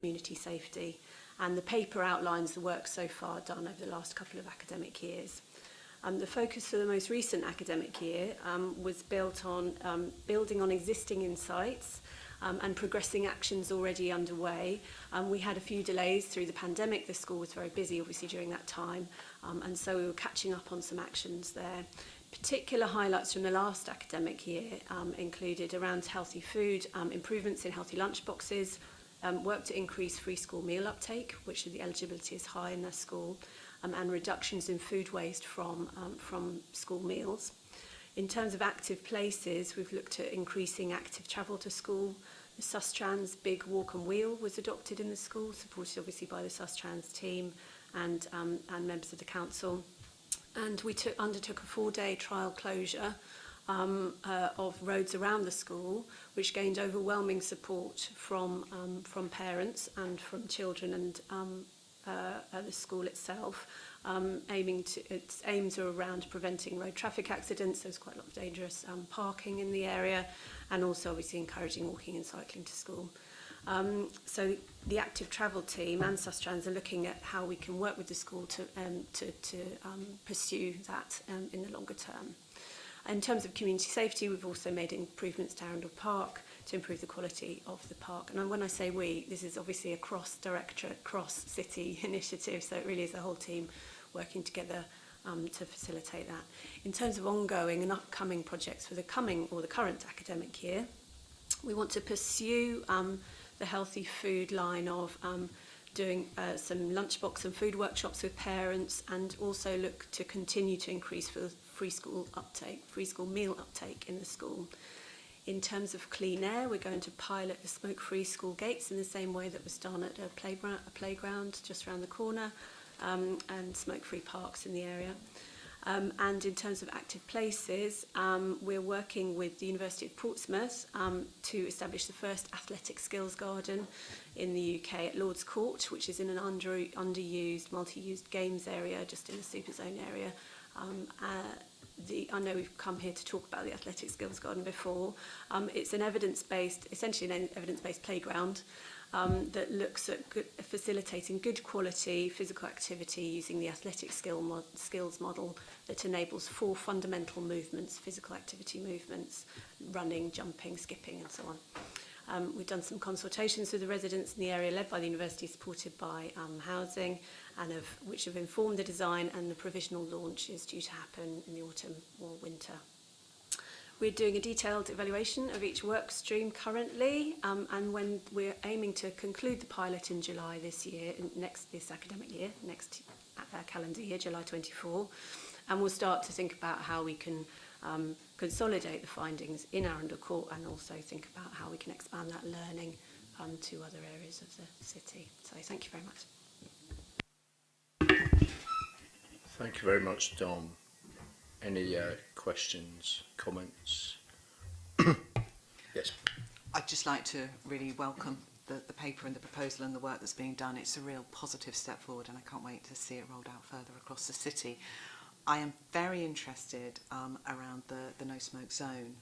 community safety. And the paper outlines the work so far done over the last couple of academic years. The focus for the most recent academic year was built on building on existing insights and progressing actions already underway. We had a few delays through the pandemic. The school was very busy, obviously, during that time, and so we were catching up on some actions there. Particular highlights from the last academic year included around healthy food, improvements in healthy lunch boxes, work to increase free school meal uptake, which the eligibility is high in their school, and reductions in food waste from school meals. In terms of active places, we've looked at increasing active travel to school. The Sustrans Big Walk and Wheel was adopted in the school, supported obviously by the Sustrans team and members of the council. And we undertook a 4-day trial closure of roads around the school, which gained overwhelming support from parents and from children and the school itself. Its aims are around preventing road traffic accidents. There's quite a lot of dangerous parking in the area, and also obviously encouraging walking and cycling to school. So the active travel team and Sustrans are looking at how we can work with the school to pursue that in the longer term. In terms of community safety, we've also made improvements to Arundel Park to improve the quality of the park. And when I say we, this is obviously a cross-directorate, cross-city initiative, so it really is a whole team working together to facilitate that. In terms of ongoing and upcoming projects for the current academic year, we want to pursue the healthy food line of doing some lunchbox and food workshops with parents, and also look to continue to increase for free school meal uptake in the school. In terms of clean air, we're going to pilot the smoke-free school gates in the same way that was done at a playground just around the corner, and smoke-free parks in the area. And in terms of active places, we're working with the University of Portsmouth to establish the first athletic skills garden in the UK at Lord's Court, which is in an underused, multi-used games area, just in the super zone area. I know we've come here to talk about the athletic skills garden before. It's an essentially an evidence-based playground that looks at facilitating good quality physical activity using the athletic skills model that enables 4 fundamental movements, physical activity movements: running, jumping, skipping, and so on. We've done some consultations with the residents in the area, led by the university, supported by housing, and which have informed the design, and the provisional launch is due to happen in the autumn or winter. We're doing a detailed evaluation of each work stream currently, and when we're aiming to conclude the pilot in July this year, this academic year, next calendar year, July 24, and we'll start to think about how we can consolidate the findings in Arundel Court, and also think about how we can expand that learning to other areas of the city. So thank you very much. Thank you very much, Dom. Any questions, comments? Yes. I'd just like to really welcome the paper and the proposal and the work that's being done. It's a real positive step forward, and I can't wait to see it rolled out further across the city. I am very interested around the no smoke zone,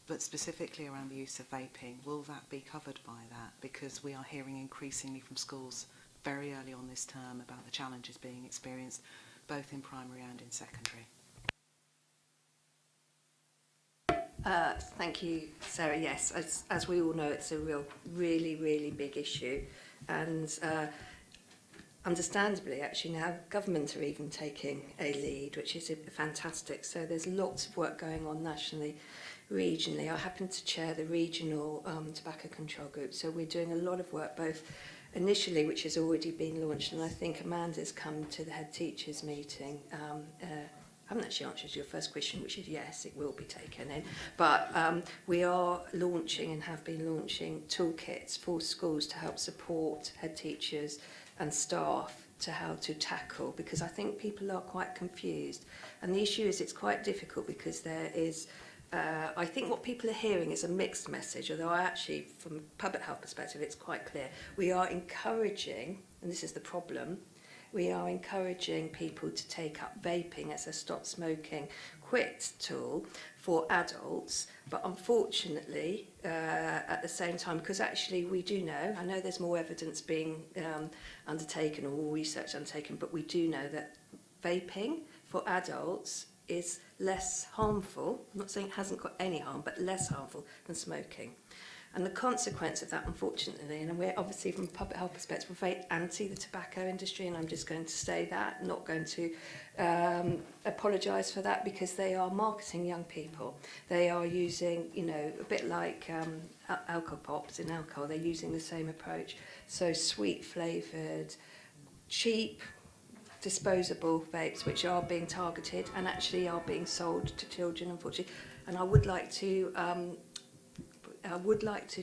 but specifically around the use of vaping. Will that be covered by that? Because we are hearing increasingly from schools very early on this term about the challenges being experienced both in primary and in secondary. Thank you, Sarah. Yes, as we all know, it's a really big issue, and understandably, actually now government are even taking a lead, which is fantastic. So there's lots of work going on nationally, regionally. I happen to chair the regional tobacco control group, so we're doing a lot of work both initially, which has already been launched, and I think Amanda's come to the head teachers meeting. I haven't actually answered your first question, which is yes, it will be taken in. But we are launching and have been launching toolkits for schools to help support head teachers and staff to how to tackle, because I think people are quite confused. And the issue is it's quite difficult because there is, I think what people are hearing is a mixed message, although I actually, from a public health perspective, it's quite clear. We are encouraging, and this is the problem, we are encouraging people to take up vaping as a stop smoking quit tool for adults, but unfortunately at the same time, because actually we do know, I know there's more evidence being undertaken or more research undertaken, but we do know that vaping for adults is less harmful. I'm not saying it hasn't got any harm, but less harmful than smoking. And the consequence of that, unfortunately, and we're obviously from a public health perspective, we're very anti the tobacco industry, and I'm just going to say that, not going to apologise for that, because they are marketing young people. They are using, you know, a bit like alcohol pops in alcohol, they're using the same approach. So sweet flavoured, cheap, disposable vapes, which are being targeted and actually are being sold to children, unfortunately. And I would like to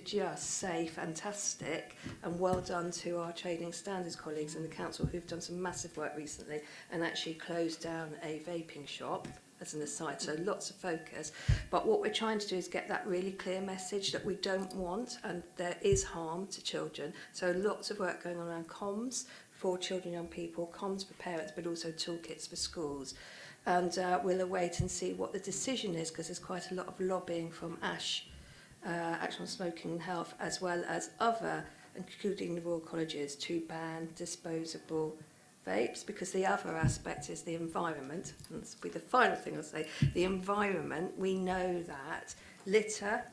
just say fantastic and well done to our trading standards colleagues in the council who've done some massive work recently and actually closed down a vaping shop as an aside, so lots of focus. But what we're trying to do is get that really clear message that we don't want and there is harm to children. So lots of work going on around comms for children, young people, comms for parents, but also toolkits for schools. And we'll await and see what the decision is, because there's quite a lot of lobbying from Action on Smoking and Health, as well as other, including the Royal Colleges, to ban disposable vapes, because the other aspect is the environment. And this will be the final thing I'll say. The environment, we know that litter,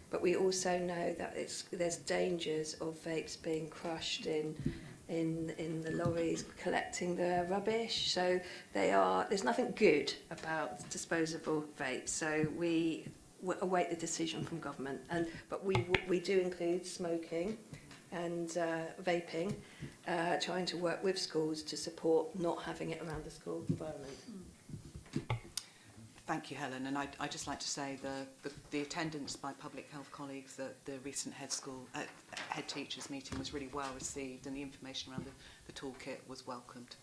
but we also know that there's dangers of vapes being crushed in the lorries collecting the rubbish. So there's nothing good about disposable vapes. So we await the decision from government, but we do include smoking and vaping, trying to work with schools to support not having it around the school environment. Thank you, Helen. And I'd just like to say the attendance by public health colleagues at the recent head teachers meeting was really well received, and the information around the toolkit was welcomed.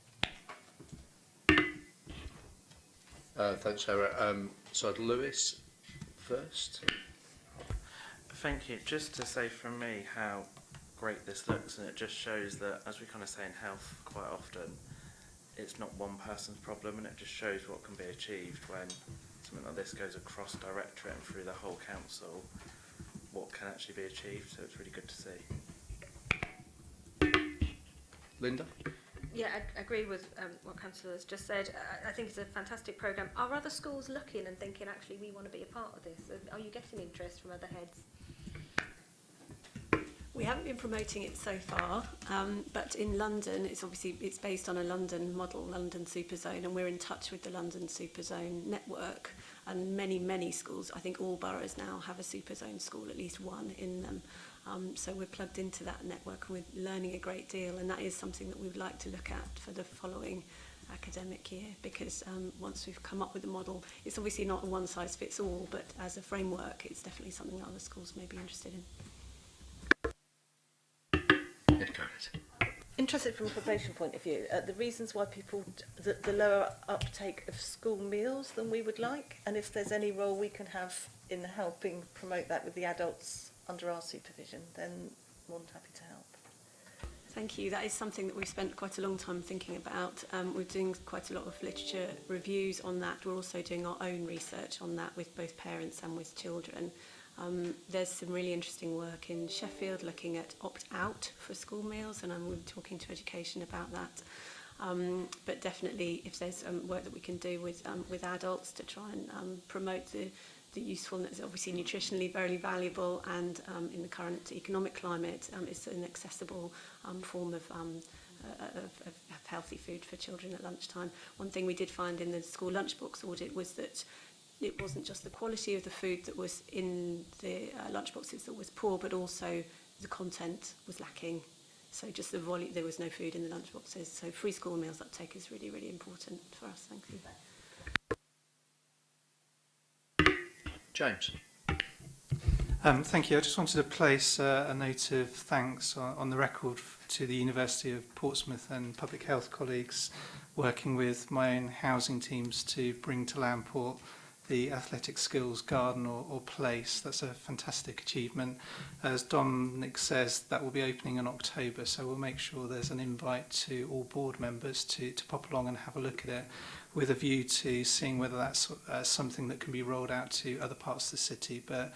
Thanks, Sarah. So Lewis first. Thank you. Just to say from me how great this looks, and it just shows that, as we kind of say in health quite often, it's not one person's problem, and it just shows what can be achieved when something like this goes across directorate and through the whole council, what can actually be achieved. So it's really good to see. Linda? Yeah, I agree with what Councillor has just said. I think it's a fantastic programme. Are other schools looking and thinking, actually, we want to be a part of this? Are you getting interest from other heads? We haven't been promoting it so far, but in London, it's based on a London model, London Superzone, and we're in touch with the London Superzone network. And many schools, I think all boroughs now have a Superzone school, at least one in them. So we're plugged into that network and we're learning a great deal, and that is something that we would like to look at for the following academic year, because once we've come up with a model, it's obviously not a one-size-fits-all, but as a framework, it's definitely something that other schools may be interested in. Yeah, go ahead. Interested from a probation point of view, the reasons why people, the lower uptake of school meals than we would like, and if there's any role we can have in helping promote that with the adults under our supervision, then more than happy to help. Thank you. That is something that we've spent quite a long time thinking about. We're doing quite a lot of literature reviews on that. We're also doing our own research on that with both parents and with children. There's some really interesting work in Sheffield looking at opt-out for school meals, and we're talking to education about that. But definitely, if there's work that we can do with adults to try and promote the usefulness, obviously nutritionally very valuable, and in the current economic climate, it's an accessible form of healthy food for children at lunchtime. One thing we did find in the school lunchbox audit was that it wasn't just the quality of the food that was in the lunchboxes that was poor, but also the content was lacking. So just the volume, there was no food in the lunchboxes. So free school meals uptake is really, really important for us. Thank you. James. Thank you. I just wanted to place a note of thanks on the record to the University of Portsmouth and public health colleagues working with my own housing teams to bring to Landport the athletic skills garden or place. That's a fantastic achievement. As Dominic says, that will be opening in October, so we'll make sure there's an invite to all board members to pop along and have a look at it, with a view to seeing whether that's something that can be rolled out to other parts of the city. But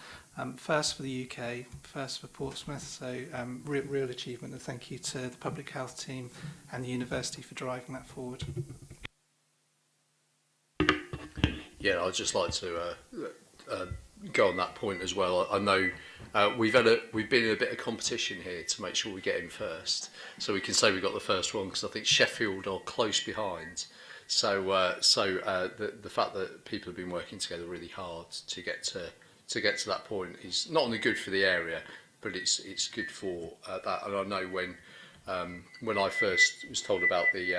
first for the UK, first for Portsmouth, so real achievement, and thank you to the public health team and the university for driving that forward. Yeah, I'd just like to go on that point as well. I know we've been in a bit of competition here to make sure we get in first, so we can say we got the first one, because I think Sheffield are close behind. So the fact that people have been working together really hard to get to that point is not only good for the area, but it's good for that. And I know when I first was told about the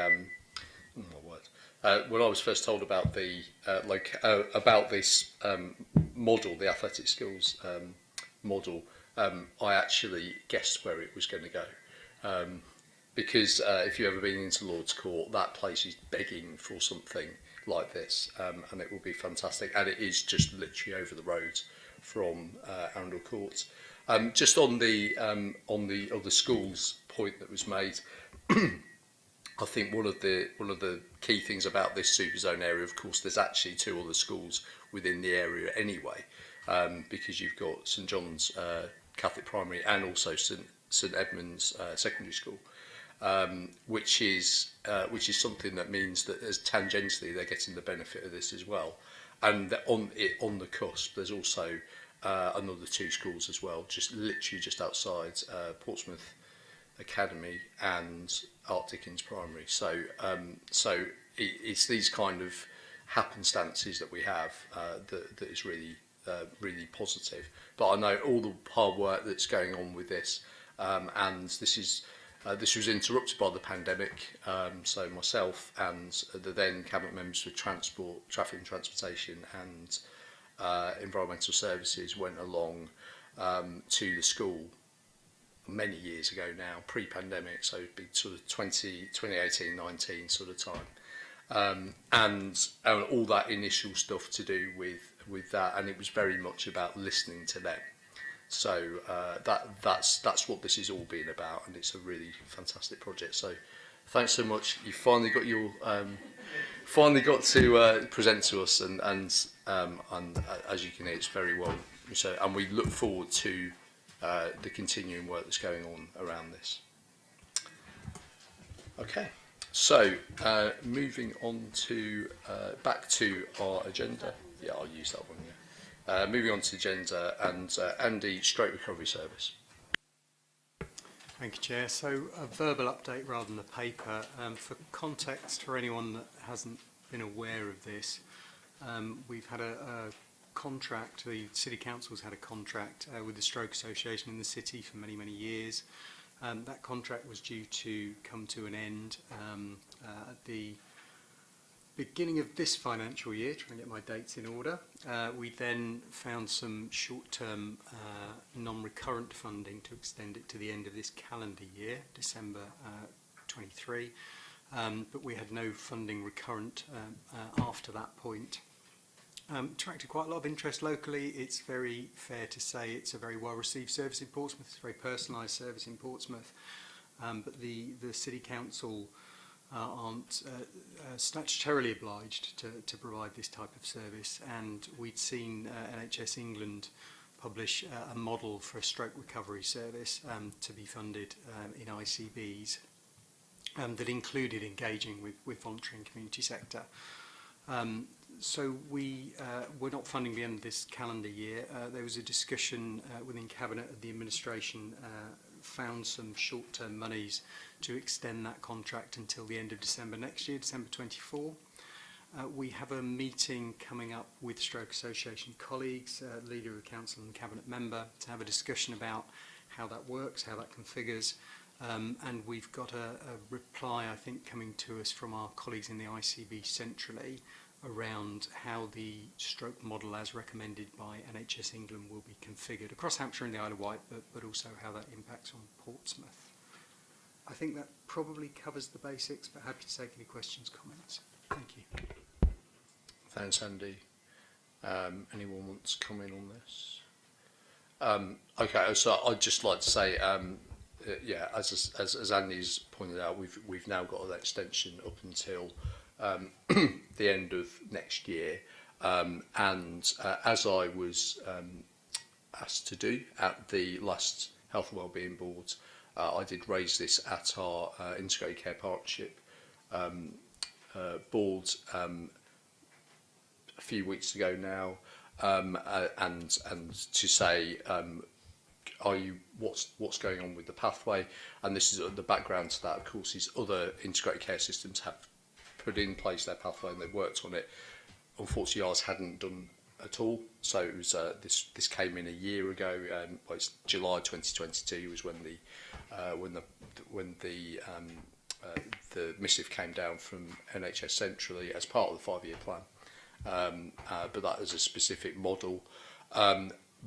when I was first told about the about this model, the athletic skills model, I actually guessed where it was going to go, because if you've ever been into Lord's Court, that place is begging for something like this, and it will be fantastic. And it is just literally over the road from Arundel Court. Just on the other schools point that was made. I think one of the key things about this super zone area, of course, there's actually 2 other schools within the area anyway, because you've got St John's Catholic Primary and also St Edmund's Secondary School, which is something that means that as tangentially they're getting the benefit of this as well. And on the cusp, there's also another 2 schools as well, literally just outside Portsmouth Academy and Art Dickens Primary. So it's these kind of happenstances that we have that is really positive. But I know all the hard work that's going on with this, and this was interrupted by the pandemic. So myself and the then cabinet members for transport, traffic and transportation, and environmental services went along to the school many years ago now, pre-pandemic, so it'd be sort of 2018-19 sort of time, and all that initial stuff to do with that, and it was very much about listening to them. So that's what this is all being about, and it's a really fantastic project. So thanks so much. You finally got your to present to us, and as you can hear, it's very well. So, and we look forward to the continuing work that's going on around this. Okay, so moving on to back to our agenda. Yeah, I'll use that one. Yeah. Moving on to the agenda, and Andy, Stroke Recovery Service. Thank you, Chair. So a verbal update rather than a paper. For context, for anyone that hasn't been aware of this, we've had a contract, the City Council's had a contract with the Stroke Association in the city for many, many years. That contract was due to come to an end at the beginning of this financial year, trying to get my dates in order. We then found some short-term non-recurrent funding to extend it to the end of this calendar year, December 23, but we had no funding recurrent after that point. Attracted quite a lot of interest locally. It's very fair to say it's a very well received service in Portsmouth. It's a very personalised service in Portsmouth, but the City Council aren't statutorily obliged to provide this type of service, and we'd seen NHS England publish a model for a stroke recovery service to be funded in ICBs that included engaging with voluntary and community sector. So we're not funding the end of this calendar year. There was a discussion within Cabinet of the administration found some short-term monies to extend that contract until the end of December next year, December 24. We have a meeting coming up with Stroke Association colleagues, Leader of the Council and Cabinet member, to have a discussion about how that works, how that configures. And we've got a reply, I think, coming to us from our colleagues in the ICB centrally around how the stroke model as recommended by NHS England will be configured across Hampshire and the Isle of Wight, but also how that impacts on Portsmouth. I think that probably covers the basics, but happy to take any questions, comments. Thank you. Thanks, Andy. Anyone want to come in on this? Okay, so I'd just like to say, yeah, as Andy's pointed out, we've now got an extension up until the end of next year, and as I was asked to do at the last Health and Wellbeing Board, I did raise this at our Integrated Care Partnership board a few weeks ago now, and to say, what's going on with the pathway? And this is the background to that, of course, is other integrated care systems have put in place their pathway and they've worked on it. Unfortunately, ours hadn't done at all. So it was this came in a year ago. Well, it's July 2022 was when the missive came down from NHS centrally as part of the 5-year plan. But that is a specific model.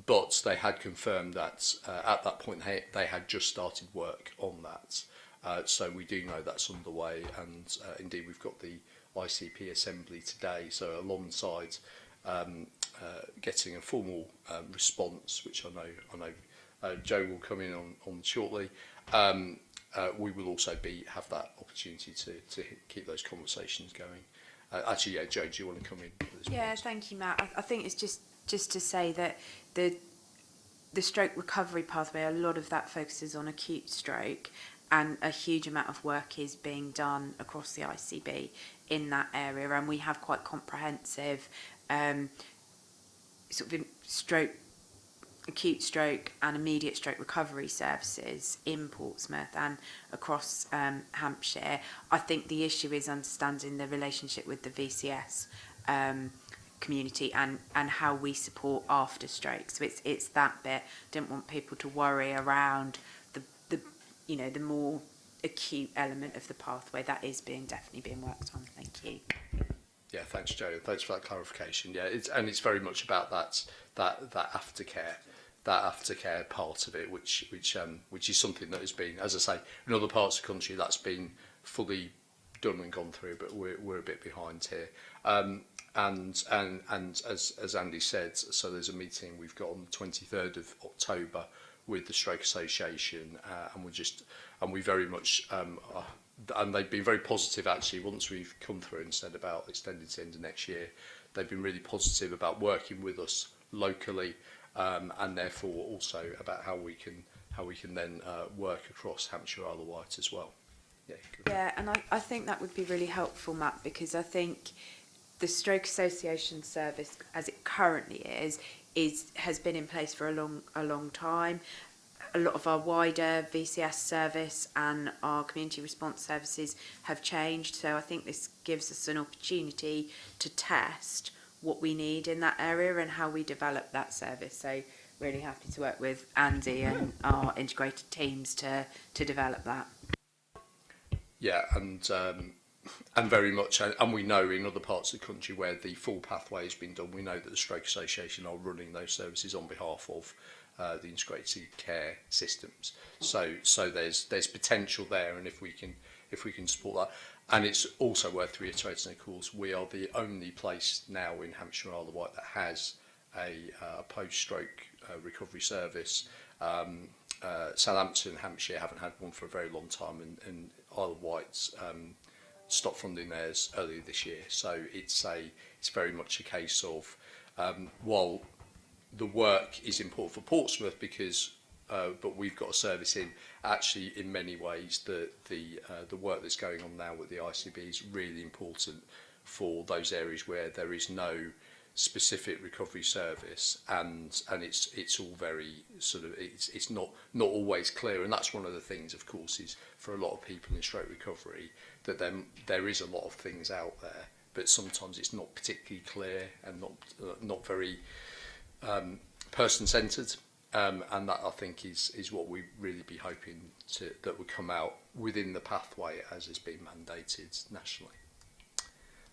But they had confirmed that at that point they had just started work on that. So we do know that's underway, and indeed we've got the ICP assembly today. So alongside getting a formal response, which I know Joe will come in on shortly, we will also have that opportunity to keep those conversations going. Actually, yeah, Joe, do you want to come in? Yeah, thank you, Matt. I think it's just to say that the stroke recovery pathway, a lot of that focuses on acute stroke, and a huge amount of work is being done across the ICB in that area, and we have quite comprehensive sort of acute stroke and immediate stroke recovery services in Portsmouth and across Hampshire. I think the issue is understanding the relationship with the VCS community and how we support after stroke. So it's that bit. Didn't want people to worry around the more acute element of the pathway that is definitely being worked on. Thank you. Yeah, thanks, Joe. Thanks for that clarification. Yeah, it's very much about that aftercare part of it, which is something that has been, as I say, in other parts of the country that's been fully done and gone through, but we're a bit behind here. And as Andy said, so there's a meeting we've got on the 23rd of October with the Stroke Association, and we very much and they've been very positive actually. Once we've come through and said about extending to the end of next year, they've been really positive about working with us locally, and therefore also about how we can then work across Hampshire Isle of Wight as well. Yeah, and I think that would be really helpful, Matt, because I think the Stroke Association service, as it currently has been in place for a long time. A lot of our wider VCS service and our community response services have changed, so I think this gives us an opportunity to test what we need in that area and how we develop that service. So really happy to work with Andy and our integrated teams to develop that. Yeah, and very much, and we know in other parts of the country where the full pathway has been done, we know that the Stroke Association are running those services on behalf of the integrated care systems. So there's potential there, and if we can support that. And it's also worth reiterating, of course, we are the only place now in Hampshire Isle of Wight that has a post-stroke recovery service. Southampton, Hampshire haven't had one for a very long time, and Isle of Wight's stopped funding theirs earlier this year. So it's very much a case of while the work is important for Portsmouth because but we've got a service in. Actually, in many ways, the work that's going on now with the ICB is really important for those areas where there is no specific recovery service, and it's all very sort of it's not always clear, and that's one of the things, of course, is for a lot of people in stroke recovery that there is a lot of things out there, but sometimes it's not particularly clear and not very person-centred. And that I think is what we really be hoping that would come out within the pathway as has been mandated nationally.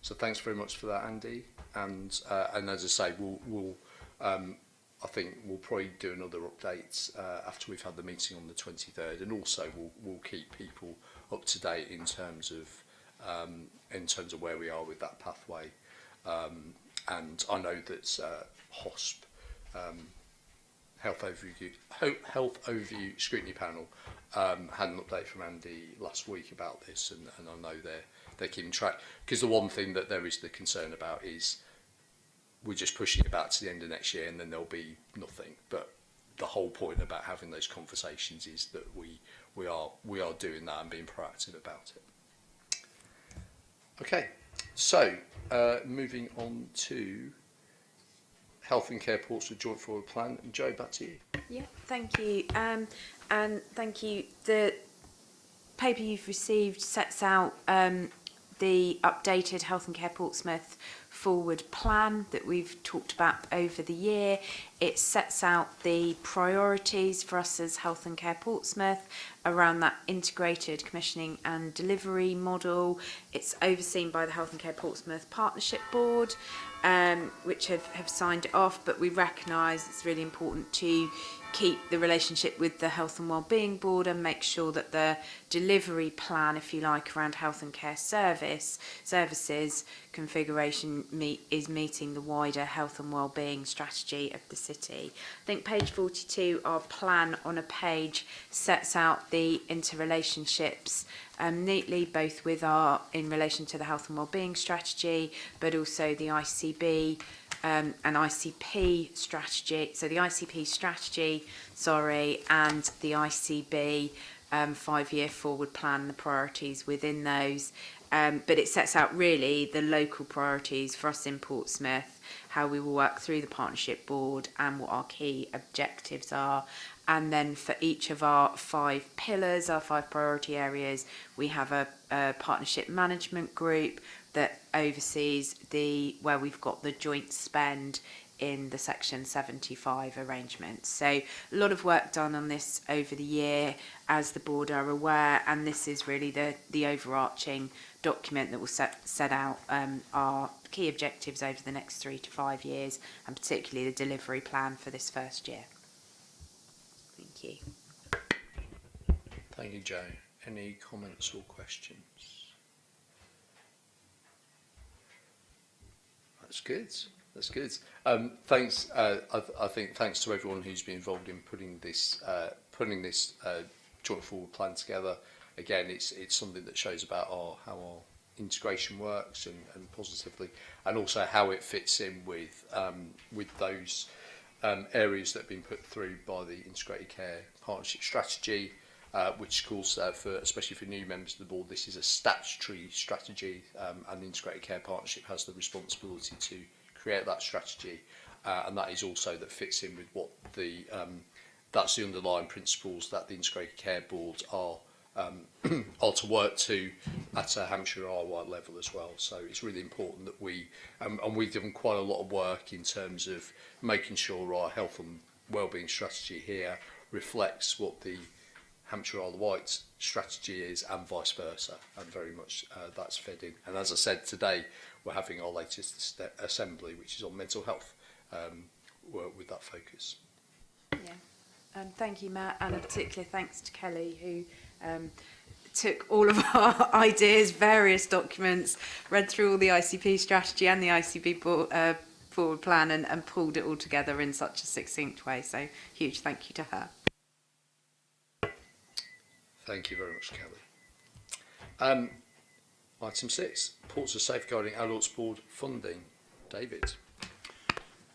So thanks very much for that, Andy. And as I say, we'll I think we'll probably do another update after we've had the meeting on the 23rd, and also we'll keep people up to date in terms of where we are with that pathway. and I know that HOSP, Health Overview Scrutiny Panel, had an update from Andy last week about this, and I know they're keeping track, because the one thing that there is the concern about is we're just pushing it back to the end of next year and then there'll be nothing. But the whole point about having those conversations is that we are doing that and being proactive about it. Okay, so moving on to Health and Care Portsmouth Joint Forward Plan. Joe, back to you. Yeah, thank you. And thank you. The paper you've received sets out the updated Health and Care Portsmouth forward plan that we've talked about over the year. It sets out the priorities for us as Health and Care Portsmouth around that integrated commissioning and delivery model. It's overseen by the Health and Care Portsmouth Partnership Board, which have signed it off, but we recognise it's really important to keep the relationship with the Health and Wellbeing Board and make sure that the delivery plan, if you like, around health and care services configuration is meeting the wider health and wellbeing strategy of the city. I think page 42, our plan on a page, sets out the interrelationships neatly, both with in relation to the health and wellbeing strategy, but also the ICB and ICP strategy. So the ICP strategy, and the ICB 5-year forward plan, the priorities within those. But it sets out really the local priorities for us in Portsmouth, how we will work through the partnership board and what our key objectives are. And then for each of our 5 pillars, our 5 priority areas, we have a partnership management group that oversees where we've got the joint spend in the Section 75 arrangements. So a lot of work done on this over the year, as the board are aware, and this is really the overarching document that will set out our key objectives over the next 3 to 5 years, and particularly the delivery plan for this first year. Thank you. Thank you, Joe. Any comments or questions? That's good. That's good. Thanks. I think thanks to everyone who's been involved in putting this joint forward plan together. Again, it's something that shows about how our integration works and positively, and also how it fits in with those areas that have been put through by the Integrated Care Partnership Strategy, which calls for, especially for new members of the board, this is a statutory strategy, and the Integrated Care Partnership has the responsibility to create that strategy, and that is also that fits in with what that's the underlying principles that the Integrated Care Board are to work to at a Hampshire R-wide level as well. So it's really important that and we've done quite a lot of work in terms of making sure our health and wellbeing strategy here reflects what the Hampshire Isle of Wight strategy is, and vice versa, and very much that's fed in. And as I said, today we're having our latest assembly, which is on mental health, with that focus. Yeah, thank you, Matt, and a particular thanks to Kelly, who took all of our ideas, various documents, read through all the ICP strategy and the ICB forward plan, and pulled it all together in such a succinct way. So huge thank you to her. Thank you very much, Kelly. Item 6, Portsmouth Safeguarding Adults Board funding. David.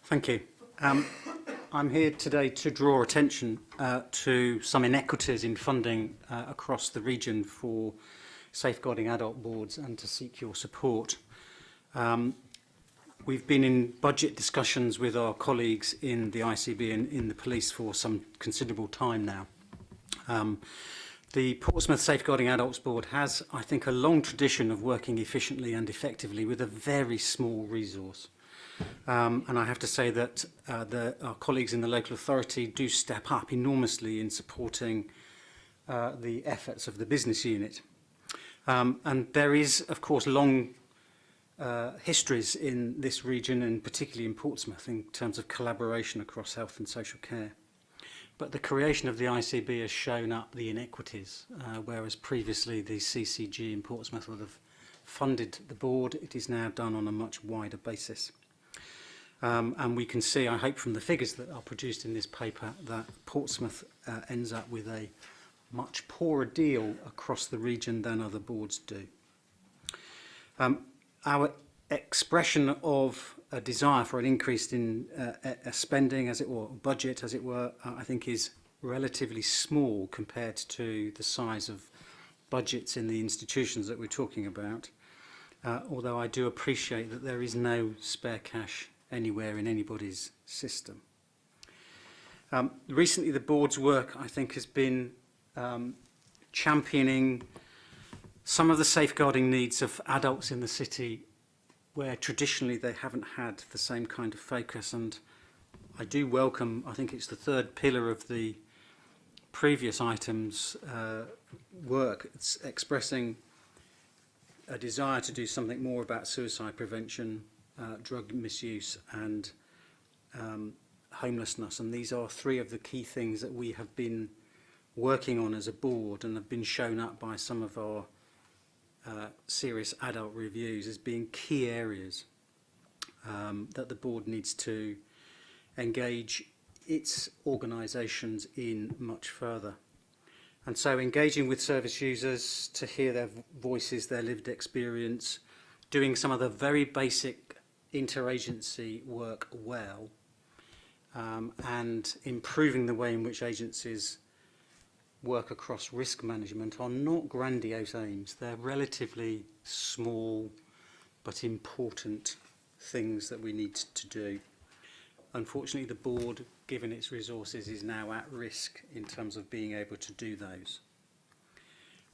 Thank you. I'm here today to draw attention to some inequities in funding across the region for safeguarding adult boards, and to seek your support. We've been in budget discussions with our colleagues in the ICB and in the police for some considerable time now. The Portsmouth Safeguarding Adults Board has, I think, a long tradition of working efficiently and effectively with a very small resource. And I have to say that our colleagues in the local authority do step up enormously in supporting the efforts of the business unit. And there is, of course, long histories in this region, and particularly in Portsmouth, in terms of collaboration across health and social care. But the creation of the ICB has shown up the inequities, whereas previously the CCG in Portsmouth would have funded the board. It is now done on a much wider basis. And we can see, I hope from the figures that are produced in this paper, that Portsmouth ends up with a much poorer deal across the region than other boards do. Our expression of a desire for an increase in spending, as it were, budget, as it were, I think is relatively small compared to the size of budgets in the institutions that we're talking about. Although I do appreciate that there is no spare cash anywhere in anybody's system. Recently, the board's work, I think, has been championing some of the safeguarding needs of adults in the city where traditionally they haven't had the same kind of focus. And I do welcome, I think it's the third pillar of the previous items work. It's expressing a desire to do something more about suicide prevention, drug misuse and homelessness. And these are three of the key things that we have been working on as a board and have been shown up by some of our serious adult reviews as being key areas that the board needs to engage its organisations in much further. And so engaging with service users to hear their voices, their lived experience, doing some of the very basic interagency work well, and improving the way in which agencies work across risk management are not grandiose aims. They're relatively small but important things that we need to do. Unfortunately, the board, given its resources, is now at risk in terms of being able to do those.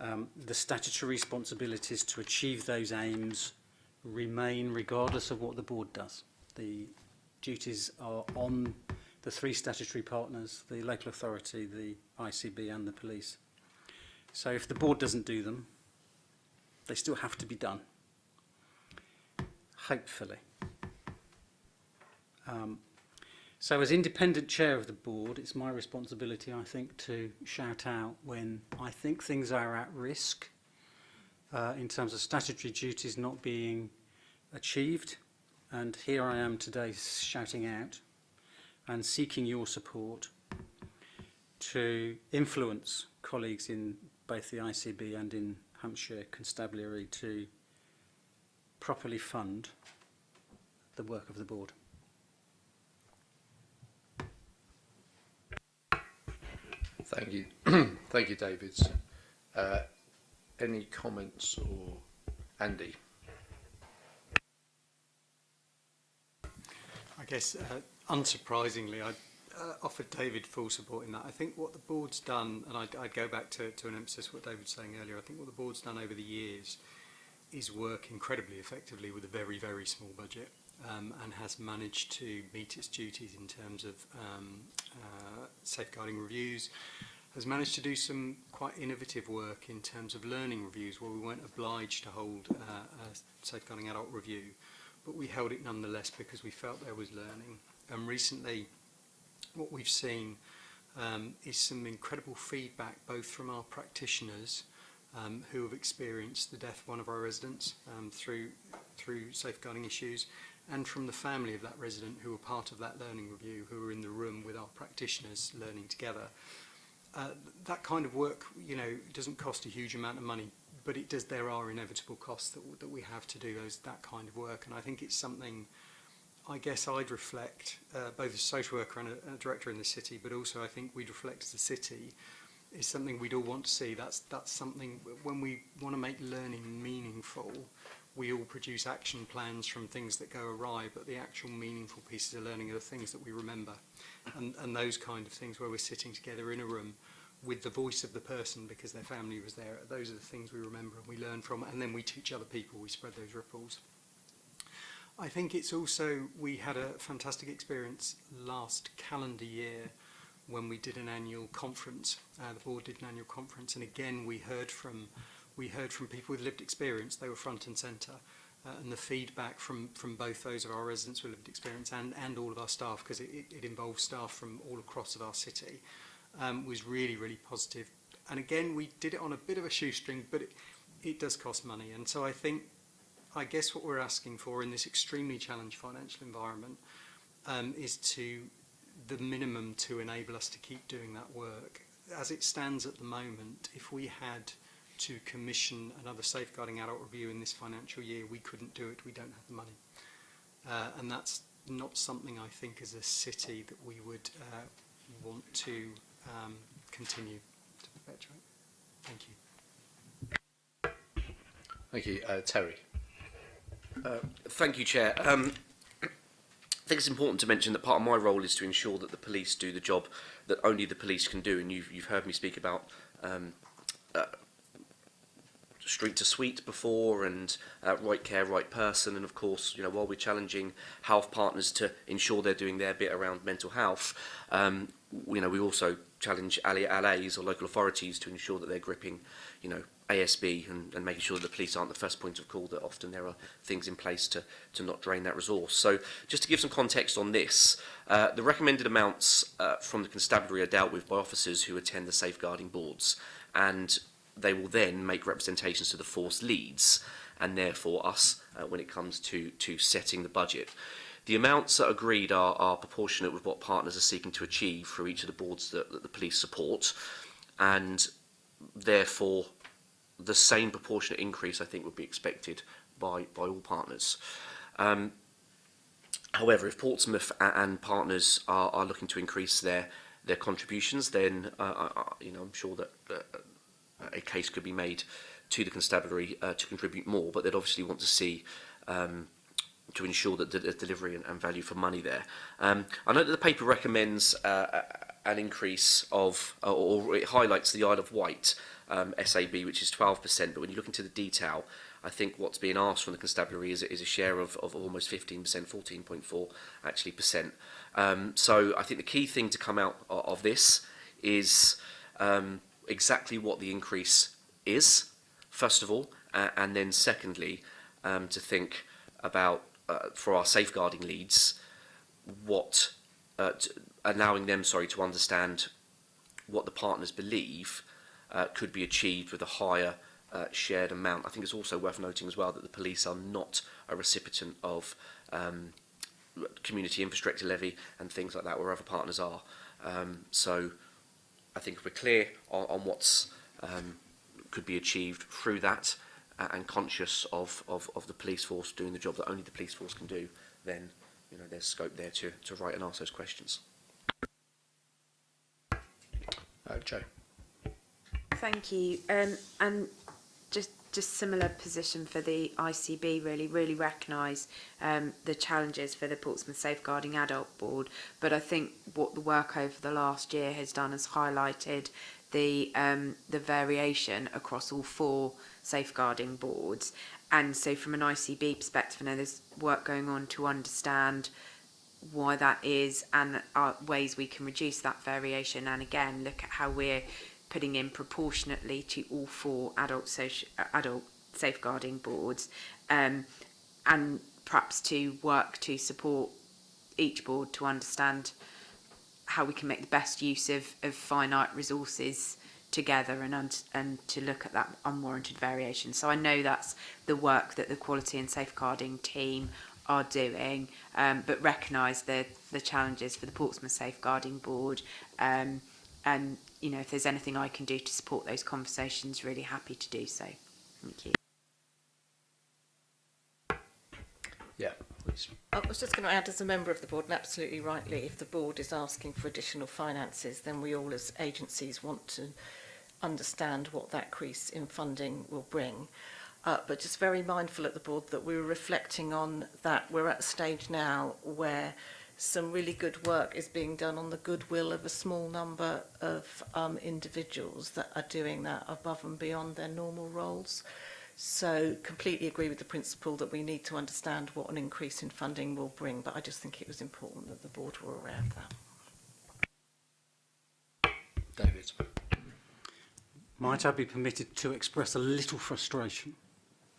The statutory responsibilities to achieve those aims remain regardless of what the board does. The duties are on the three statutory partners, the local authority, the ICB and the police. So if the board doesn't do them, they still have to be done, hopefully. So as independent chair of the board, it's my responsibility, I think, to shout out when I think things are at risk in terms of statutory duties not being achieved. And here I am today shouting out and seeking your support to influence colleagues in both the ICB and in Hampshire Constabulary to properly fund the work of the board. Thank you. Thank you, David. Any comments or Andy? I guess, unsurprisingly, I offered David full support in that. I think what the board's done, and I'd go back to an emphasis what David was saying earlier, I think what the board's done over the years is work incredibly effectively with a very, very small budget, and has managed to meet its duties in terms of safeguarding reviews, has managed to do some quite innovative work in terms of learning reviews where we weren't obliged to hold a safeguarding adult review, but we held it nonetheless because we felt there was learning. And recently what we've seen is some incredible feedback both from our practitioners who have experienced the death of one of our residents through safeguarding issues, and from the family of that resident who were part of that learning review, who were in the room with our practitioners learning together. That kind of work, you know, doesn't cost a huge amount of money, but it does. There are inevitable costs that we have to do that kind of work, and I think it's something. I guess I'd reflect both as a social worker and a director in the city, but also I think we'd reflect as a city is something we'd all want to see. That's something when we want to make learning meaningful. We all produce action plans from things that go awry, but the actual meaningful pieces of learning are the things that we remember. And those kind of things where we're sitting together in a room with the voice of the person because their family was there, those are the things we remember and we learn from, and then we teach other people, we spread those ripples. I think it's also, we had a fantastic experience last calendar year when we did an annual conference. The board did an annual conference, and again we heard from people with lived experience. They were front and centre, and the feedback from both those of our residents with lived experience and all of our staff, because it involves staff from all across of our city, was really, really positive. And again, we did it on a bit of a shoestring, but it does cost money. And so I guess what we're asking for in this extremely challenged financial environment, is to the minimum to enable us to keep doing that work. As it stands at the moment, if we had to commission another safeguarding adult review in this financial year, we couldn't do it. We don't have the money. And that's not something I think as a city that we would want to continue to perpetuate. Thank you. Thank you. Terry. Thank you, Chair. I think it's important to mention that part of my role is to ensure that the police do the job that only the police can do, and you've heard me speak about street to suite before, and right care, right person, and of course, you know, while we're challenging health partners to ensure they're doing their bit around mental health, you know, we also challenge LAs or local authorities to ensure that they're gripping, you know, ASB and making sure that the police aren't the first point of call, that often there are things in place to not drain that resource. So just to give some context on this, the recommended amounts from the constabulary are dealt with by officers who attend the safeguarding boards, and they will then make representations to the force leads and therefore us when it comes to setting the budget. The amounts that are agreed are proportionate with what partners are seeking to achieve through each of the boards that the police support, and therefore the same proportionate increase I think would be expected by all partners. However, if Portsmouth and partners are looking to increase their contributions, then you know, I'm sure that a case could be made to the constabulary to contribute more, but they'd obviously want to see to ensure that there's delivery and value for money there. I know that the paper recommends an increase of, or it highlights the Isle of Wight SAB, which is 12%, but when you look into the detail, I think what's being asked from the constabulary is a share of almost 15%, 14.4 actually percent. So I think the key thing to come out of this is exactly what the increase is, first of all, and then secondly, to think about, for our safeguarding leads, what allowing them, to understand what the partners believe could be achieved with a higher shared amount. I think it's also worth noting as well that the police are not a recipient of community infrastructure levy and things like that, where other partners are. So I think if we're clear on what's could be achieved through that, and conscious of the police force doing the job that only the police force can do, then you know there's scope there to write and ask those questions. Joe. Thank you. And just similar position for the ICB, really recognise the challenges for the Portsmouth Safeguarding Adult Board, but I think what the work over the last year has done is highlighted the variation across all 4 safeguarding boards. And so from an ICB perspective, I know there's work going on to understand why that is and ways we can reduce that variation, and again look at how we're putting in proportionately to all 4 adult safeguarding boards, and perhaps to work to support each board to understand how we can make the best use of finite resources together and to look at that unwarranted variation. So I know that's the work that the quality and safeguarding team are doing, but recognise the challenges for the Portsmouth Safeguarding Board, and you know, if there's anything I can do to support those conversations, really happy to do so. Thank you. Yeah, please. I was just going to add, as a member of the board, and absolutely rightly, if the board is asking for additional finances, then we all as agencies want to understand what that increase in funding will bring. But just very mindful at the board that we were reflecting on that we're at a stage now where some really good work is being done on the goodwill of a small number of individuals that are doing that above and beyond their normal roles. So completely agree with the principle that we need to understand what an increase in funding will bring, but I just think it was important that the board were aware of that. David. Might I be permitted to express a little frustration?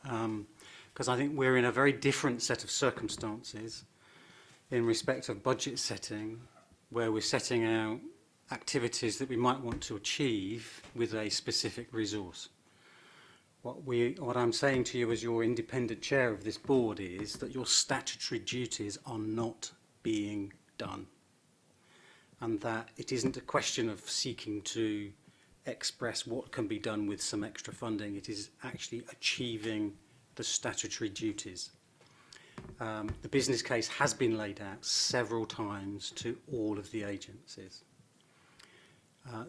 Because I think we're in a very different set of circumstances in respect of budget setting, where we're setting out activities that we might want to achieve with a specific resource. What I'm saying to you as your independent chair of this board is that your statutory duties are not being done, and that it isn't a question of seeking to express what can be done with some extra funding. It is actually achieving the statutory duties. The business case has been laid out several times to all of the agencies.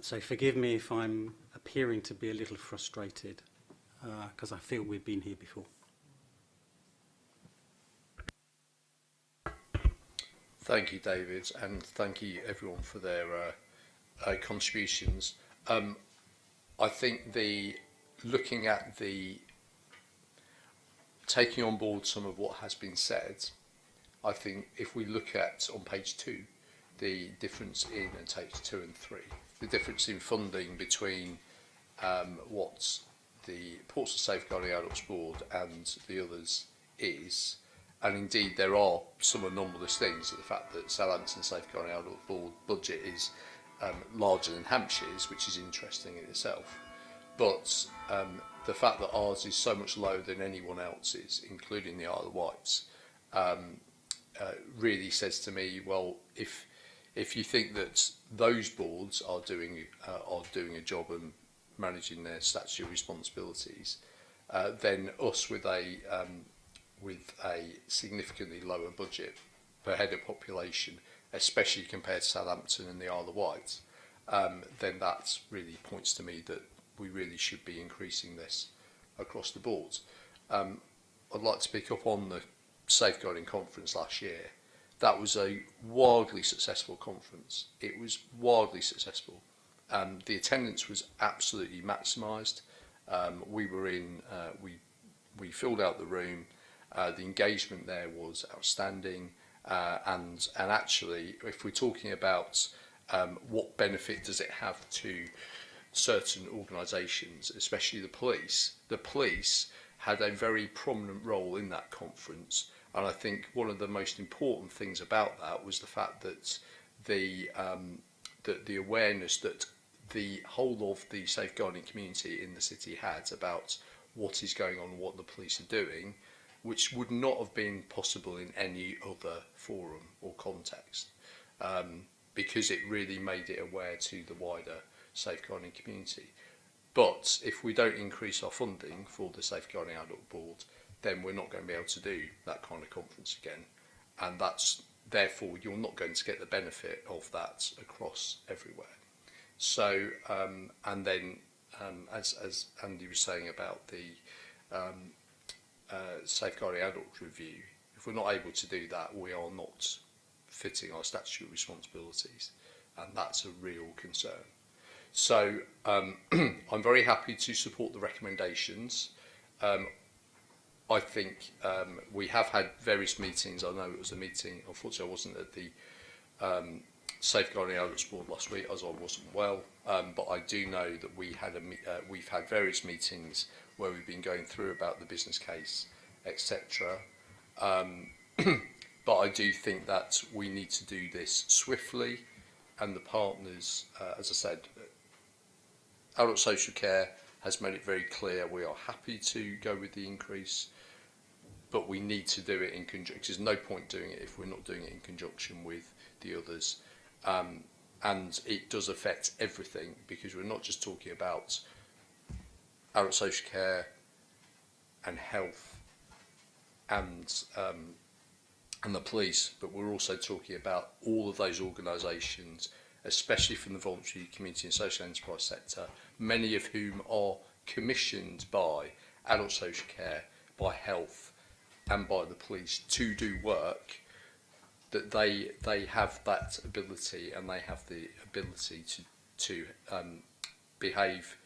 So forgive me if I'm appearing to be a little frustrated, because I feel we've been here before. Thank you, David, and thank you everyone for their contributions. I think looking at taking on board some of what has been said, I think if we look at on page 2, the difference in and page 2 and 3, the difference in funding between what the Portsmouth Safeguarding Adults Board and the others is, and indeed there are some anomalous things, the fact that Southampton Safeguarding Adult Board budget is larger than Hampshire's, which is interesting in itself, but the fact that ours is so much lower than anyone else's, including the Isle of Wights, really says to me, well, if you think that those boards are doing a job and managing their statutory responsibilities, then us with a significantly lower budget per head of population, especially compared to Southampton and the Isle of Wight, then that really points to me that we really should be increasing this across the board. I'd like to pick up on the safeguarding conference last year. That was a wildly successful conference. It was wildly successful. The attendance was absolutely maximised. We filled out the room. The engagement there was outstanding. And actually, if we're talking about what benefit does it have to certain organisations, especially the police had a very prominent role in that conference. And I think one of the most important things about that was the fact that the awareness that the whole of the safeguarding community in the city had about what is going on and what the police are doing, which would not have been possible in any other forum or context, because it really made it aware to the wider safeguarding community. But if we don't increase our funding for the Safeguarding Adult Board, then we're not going to be able to do that kind of conference again, and therefore you're not going to get the benefit of that across everywhere. So and then as Andy was saying about the Safeguarding Adults Review, if we're not able to do that, we are not fitting our statutory responsibilities, and that's a real concern. So I'm very happy to support the recommendations. I think we have had various meetings. I know it was a meeting, unfortunately I wasn't at the Safeguarding Adults Board last week as I wasn't well, but I do know that we've had various meetings where we've been going through about the business case, etc. But I do think that we need to do this swiftly, and the partners, as I said, Adult Social Care has made it very clear we are happy to go with the increase, but we need to do it in conjunction. There's no point doing it if we're not doing it in conjunction with the others. And it does affect everything, because we're not just talking about adult social care and health and the police, but we're also talking about all of those organisations, especially from the voluntary community and social enterprise sector, many of whom are commissioned by adult social care, by health and by the police to do work, that they have that ability, and they have the ability to behave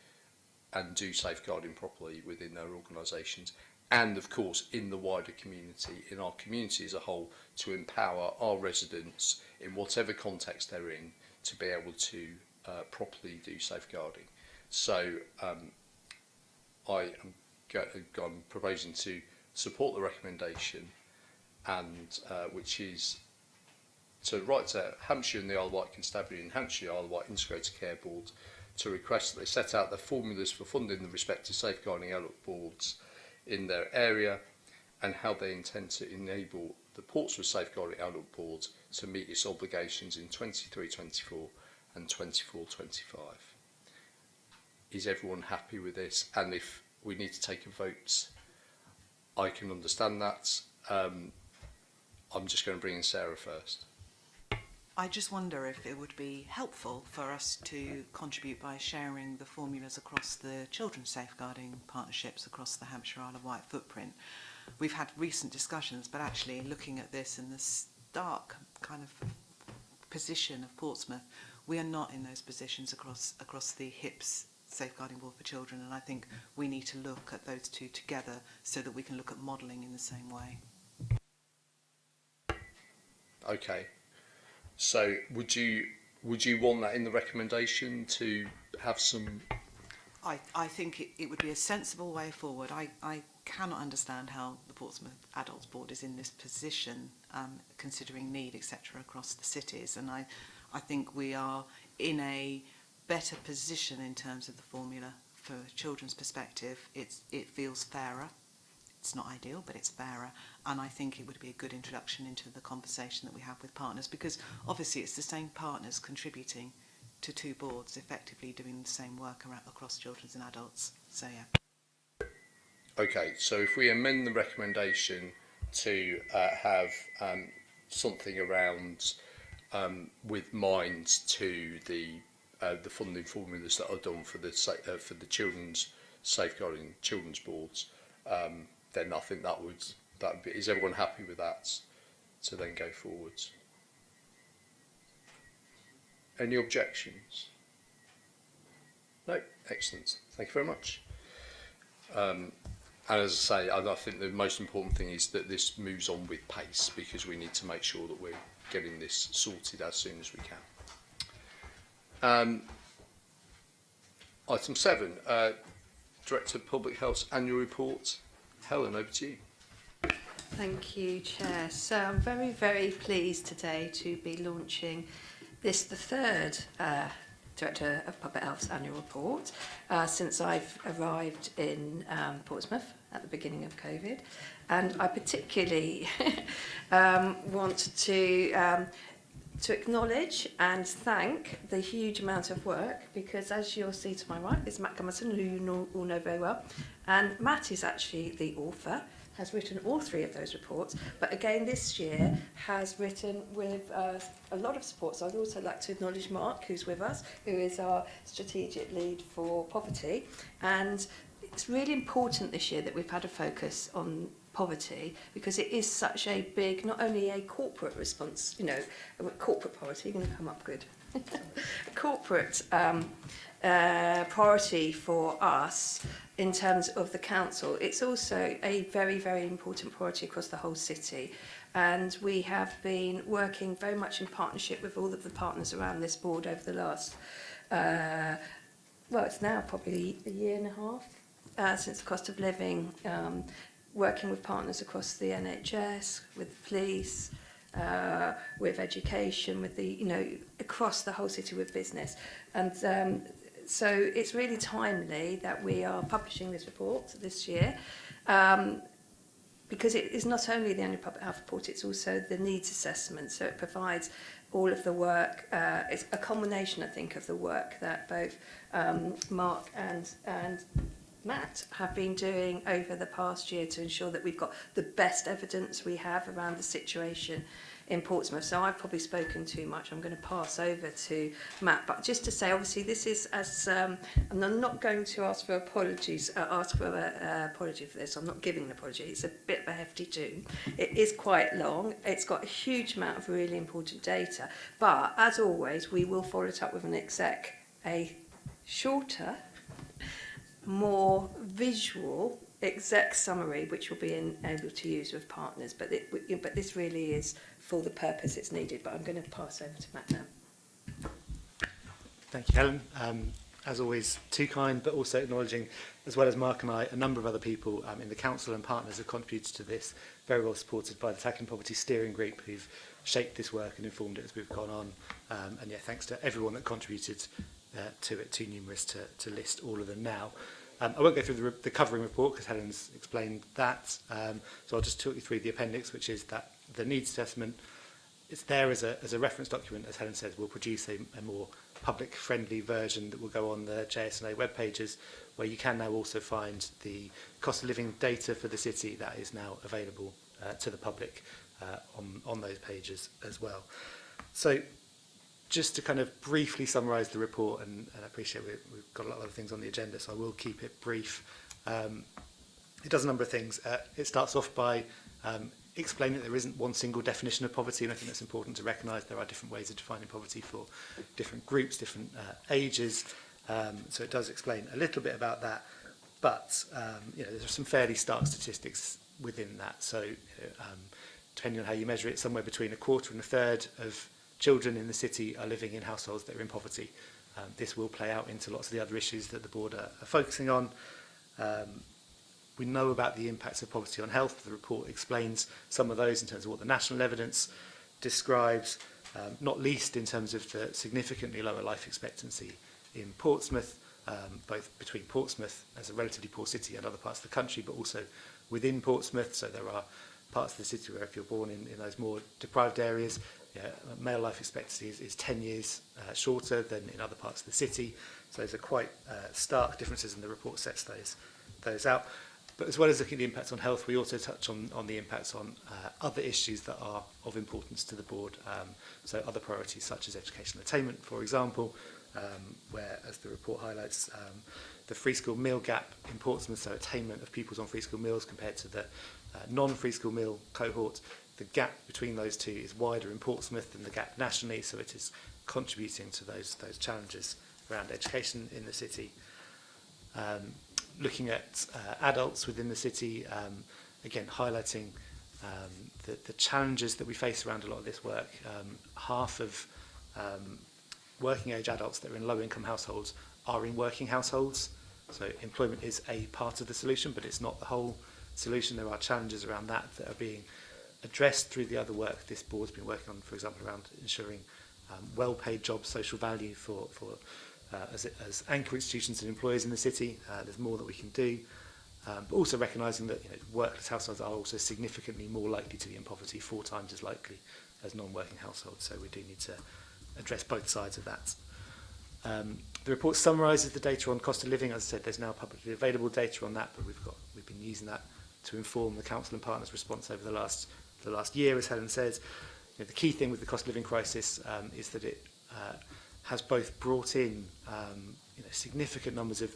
and do safeguarding properly within their organisations, and of course in the wider community, in our community as a whole, to empower our residents in whatever context they're in to be able to properly do safeguarding. So I'm proposing to support the recommendation, and which is to write to Hampshire and the Isle of Wight Constabulary and Hampshire Isle of Wight Integrated Care Board to request that they set out their formulas for funding the respective safeguarding adult boards in their area, and how they intend to enable the Portsmouth Safeguarding Adult Board to meet its obligations in 23-24 and 24-25. Is everyone happy with this? And if we need to take a vote, I can understand that. I'm just going to bring in Sarah first. I just wonder if it would be helpful for us to contribute by sharing the formulas across the children's safeguarding partnerships across the Hampshire Isle of Wight footprint. We've had recent discussions, but actually looking at this in the stark kind of position of Portsmouth, we are not in those positions across the HIPS Safeguarding Board for Children, and I think we need to look at those two together so that we can look at modelling in the same way. Okay. So would you want that in the recommendation to have some? I think it would be a sensible way forward. I cannot understand how the Portsmouth Adults Board is in this position, considering need, etc., across the cities. And I think we are in a better position in terms of the formula for children's perspective. It feels fairer. It's not ideal, but it's fairer. And I think it would be a good introduction into the conversation that we have with partners, because obviously it's the same partners contributing to two boards, effectively doing the same work across children's and adults. So, yeah. Okay, so if we amend the recommendation to have something around with mind to the funding formulas that are done for the children's safeguarding children's boards, then I think that would be. Is everyone happy with that? To then go forwards. Any objections? No, excellent. Thank you very much. And as I say, I think the most important thing is that this moves on with pace, because we need to make sure that we're getting this sorted as soon as we can. Item 7, Director of Public Health's annual report. Helen, over to you. Thank you, Chair. So I'm very, very pleased today to be launching the third Director of Public Health's annual report since I've arrived in Portsmouth at the beginning of COVID. And I particularly want to acknowledge and thank the huge amount of work, because as you'll see to my right is Matt Gummerson, who you all know very well. And Matt is actually the author, has written all three of those reports, but again this year has written with a lot of support. So I'd also like to acknowledge Mark, who's with us, who is our strategic lead for poverty. And it's really important this year that we've had a focus on poverty, because it is such a big, not only a corporate response, you know, corporate poverty, going to come up good, a corporate priority for us in terms of the council. It's also a very, very important priority across the whole city. And we have been working very much in partnership with all of the partners around this board over the last, well, it's now probably a year and a half since the cost of living, working with partners across the NHS, with the police, with education, with the, you know, across the whole city with business. And so it's really timely that we are publishing this report this year, because it is not only the annual public health report, it's also the needs assessment. So it provides all of the work. It's a combination, I think, of the work that both Mark and Matt have been doing over the past year to ensure that we've got the best evidence we have around the situation in Portsmouth. So I've probably spoken too much. I'm going to pass over to Matt. But just to say, obviously, this is as, and I'm not going to ask for apologies, apology for this. I'm not giving an apology. It's a bit of a hefty tune. It is quite long. It's got a huge amount of really important data. But as always, we will follow it up with a shorter, more visual exec summary, which we'll be able to use with partners. But this really is for the purpose it's needed. But I'm going to pass over to Matt now. Thank you, Helen. As always, too kind, but also acknowledging, as well as Mark and I, a number of other people in the council and partners have contributed to this, very well supported by the Tackling Poverty Steering Group, who've shaped this work and informed it as we've gone on. And yeah, thanks to everyone that contributed to it, too numerous to list all of them now. I won't go through the covering report because Helen's explained that, so I'll just talk you through the appendix, which is the needs assessment. It's there as a reference document. As Helen says, we'll produce a more public-friendly version that will go on the JSNA web pages, where you can now also find the cost of living data for the city that is now available to the public on those pages as well. So just to kind of briefly summarise the report, and I appreciate we've got a lot of other things on the agenda, so I will keep it brief. It does a number of things. It starts off by explaining that there isn't one single definition of poverty, and I think that's important to recognise. There are different ways of defining poverty for different groups, different ages. So it does explain a little bit about that, but you know, there's some fairly stark statistics within that. So depending on how you measure it, somewhere between a quarter and a third of children in the city are living in households that are in poverty. This will play out into lots of the other issues that the board are focusing on. We know about the impacts of poverty on health. The report explains some of those in terms of what the national evidence describes, not least in terms of the significantly lower life expectancy in Portsmouth, both between Portsmouth as a relatively poor city and other parts of the country, but also within Portsmouth. So there are parts of the city where if you're born in those more deprived areas, male life expectancy is 10 years shorter than in other parts of the city. So those are quite stark differences, and the report sets those out. But as well as looking at the impacts on health, we also touch on the impacts on other issues that are of importance to the board. So other priorities such as educational attainment, for example, where, as the report highlights, the free school meal gap in Portsmouth, so attainment of pupils on free school meals compared to the non-free school meal cohort, the gap between those two is wider in Portsmouth than the gap nationally, so it is contributing to those challenges around education in the city. Looking at adults within the city, again highlighting the challenges that we face around a lot of this work. Half of working age adults that are in low income households are in working households, so employment is a part of the solution, but it's not the whole solution. There are challenges around that are being addressed through the other work this board's been working on, for example, around ensuring well-paid jobs, social value for as anchor institutions and employers in the city. There's more that we can do, but also recognising that workless households are also significantly more likely to be in poverty, 4 times as likely as non-working households. So we do need to address both sides of that. The report summarises the data on cost of living. As I said, there's now publicly available data on that, but we've been using that to inform the council and partners' response over the last year. As Helen says, the key thing with the cost of living crisis is that it has both brought in significant numbers of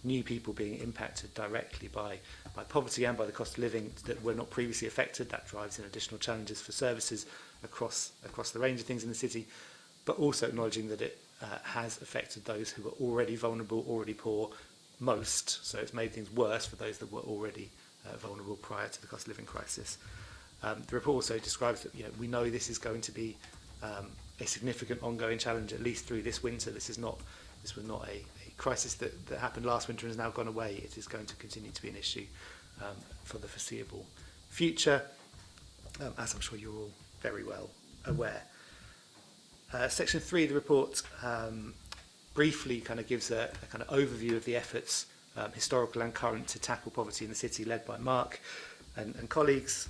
new people being impacted directly by poverty and by the cost of living that were not previously affected. That drives in additional challenges for services across the range of things in the city, but also acknowledging that it has affected those who were already vulnerable, already poor, most. So it's made things worse for those that were already vulnerable prior to the cost of living crisis. The report also describes that we know this is going to be a significant ongoing challenge, at least through this winter. This was not a crisis that happened last winter and has now gone away. It is going to continue to be an issue for the foreseeable future, as I'm sure you're all very well aware. Section 3 of the report briefly kind of gives a kind of overview of the efforts, historical and current, to tackle poverty in the city, led by Mark and colleagues.